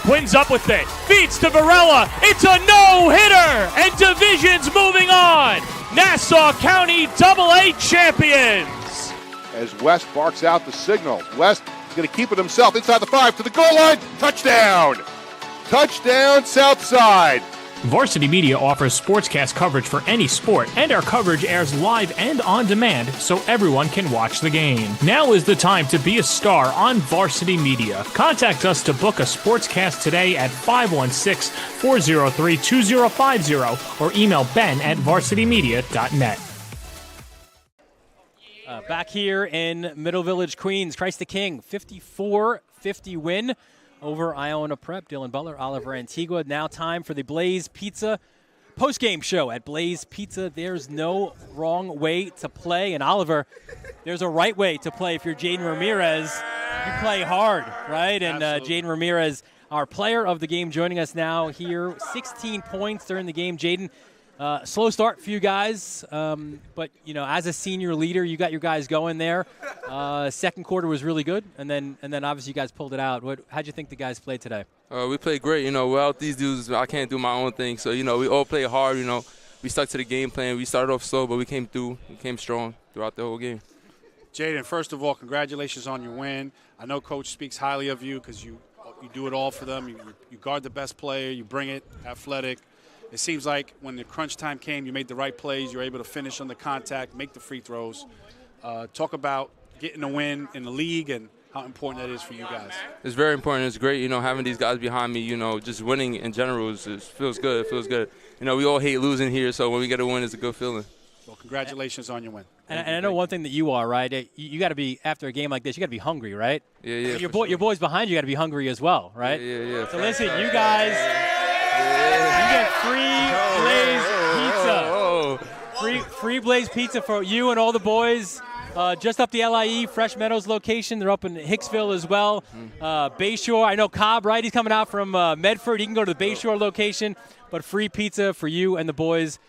Quinn's up with it. Feeds to Varela. It's a no-hitter. And Division's moving on. Nassau County AA champions. As West barks out the signal. West is going to keep it himself inside the 5 to the goal line. Touchdown! Touchdown, Southside. Varsity Media offers sportscast coverage for any sport, and our coverage airs live and on demand so everyone can watch the game. Now is the time to be a star on Varsity Media. Contact us to book a sportscast today at 516-403-2050 or email ben@varsitymedia.net. Back here in Middle Village, Queens, Christ the King, 54-50 win over Iona Prep. Dylan Butler, Oliver Antigua. Now time for the Blaze Pizza post-game show at Blaze Pizza. There's no wrong way to play. And Oliver, there's a right way to play. If you're Jaden Ramirez, you play hard, right? And Jaden Ramirez, our player of the game, joining us now here. 16 points during the game. Jaden, slow start for you guys, but you know, as a senior leader, you got your guys going there. Second quarter was really good, and then obviously you guys pulled it out. How'd you think the guys played today? We played great. You know, without these dudes, I can't do my own thing. So you know, we all played hard. You know, we stuck to the game plan. We started off slow, but we came through. We came strong throughout the whole game. Jaden, first of all, congratulations on your win. I know Coach speaks highly of you because you do it all for them. You guard the best player. You bring it, athletic. It seems like when the crunch time came, you made the right plays. You were able to finish on the contact, make the free throws. Talk about getting a win in the league and how important that is for you guys. It's very important. It's great, you know, having these guys behind me. You know, just winning in general feels good. It feels good. You know, we all hate losing here, so when we get a win, it's a good feeling. Well, congratulations on your win. And I know one thing that you are, right? You got to be, after a game like this, you got to be hungry, right? Yeah. Your boys behind you got to be hungry as well, right? Yeah. So listen, you guys, you get free Blaze Pizza. Free Blaze Pizza for you and all the boys. Just up the LIE, Fresh Meadows location. They're up in Hicksville as well. Bayshore, I know Cobb, right? He's coming out from Medford. He can go to the Bayshore location. But free pizza for you and the boys,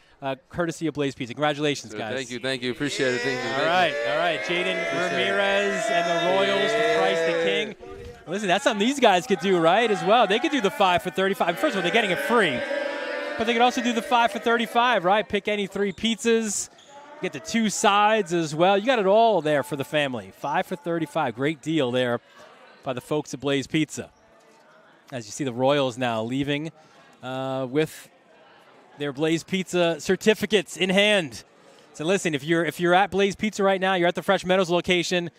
courtesy of Blaze Pizza. Congratulations, guys. Thank you. Appreciate it. Thank you. All right. Jaden Ramirez and the Royals for Christ the King. Listen, that's something these guys could do, right, as well. They could do the 5 for 35. First of all, they're getting it free. But they could also do the 5 for 35, right? Pick any 3 pizzas. Get the 2 sides as well. You got it all there for the family. 5 for 35. Great deal there by the folks at Blaze Pizza. As you see the Royals now leaving with their Blaze Pizza certificates in hand. So listen, if you're at Blaze Pizza right now, you're at the Fresh Meadows location,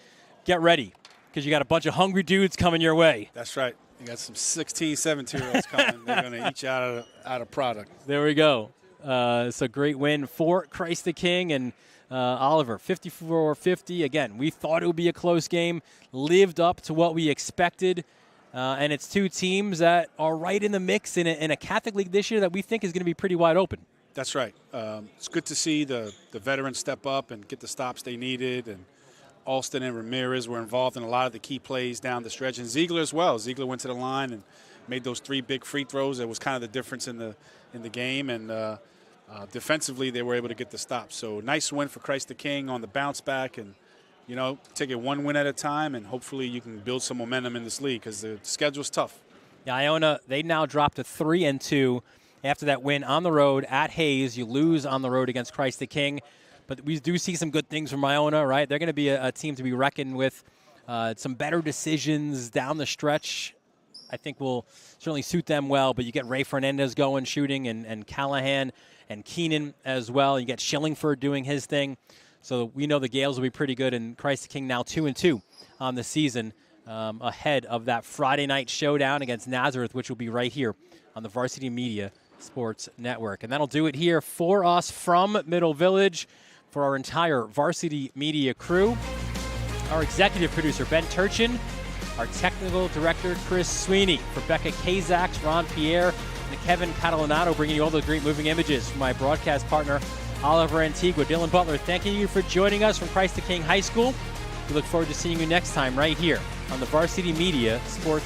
get ready because you got a bunch of hungry dudes coming your way. That's right. You got some 16, 17-year-olds coming. They're going to eat you out of product. There we go. So great win for Christ the King and Oliver, 54-50. Again, we thought it would be a close game, lived up to what we expected, and it's 2 teams that are right in the mix in a Catholic League this year that we think is going to be pretty wide open. That's right. It's good to see the veterans step up and get the stops they needed, and Alston and Ramirez were involved in a lot of the key plays down the stretch, and Ziegler as well. Ziegler went to the line and made those 3 big free throws. That was kind of the difference in the game, and defensively they were able to get the stops. So nice win for Christ the King on the bounce back, and you know, take it 1 win at a time, and hopefully you can build some momentum in this league because the schedule's tough. Yeah, Iona, they now dropped to 3-2 after that win on the road at Hayes. You lose on the road against Christ the King. But we do see some good things from Iona, right? They're going to be a team to be reckoned with. Some better decisions down the stretch, I think, will certainly suit them well. But you get Ray Fernandez going, shooting, and Callahan and Keenan as well. You get Schillingford doing his thing. So we know the Gales will be pretty good. And Christ the King now 2-2 on the season. ahead of that Friday night showdown against Nazareth, which will be right here on the Varsity Media Sports Network. And that'll do it here for us from Middle Village. For our entire Varsity Media crew, our executive producer, Ben Turchin, our technical director, Chris Sweeney, Rebecca Kazaks, Ron Pierre, and Kevin Catalanato, bringing you all those great moving images from my broadcast partner, Oliver Antigua. Dylan Butler, thanking you for joining us from Christ the King High School. We look forward to seeing you next time right here on the Varsity Media Sports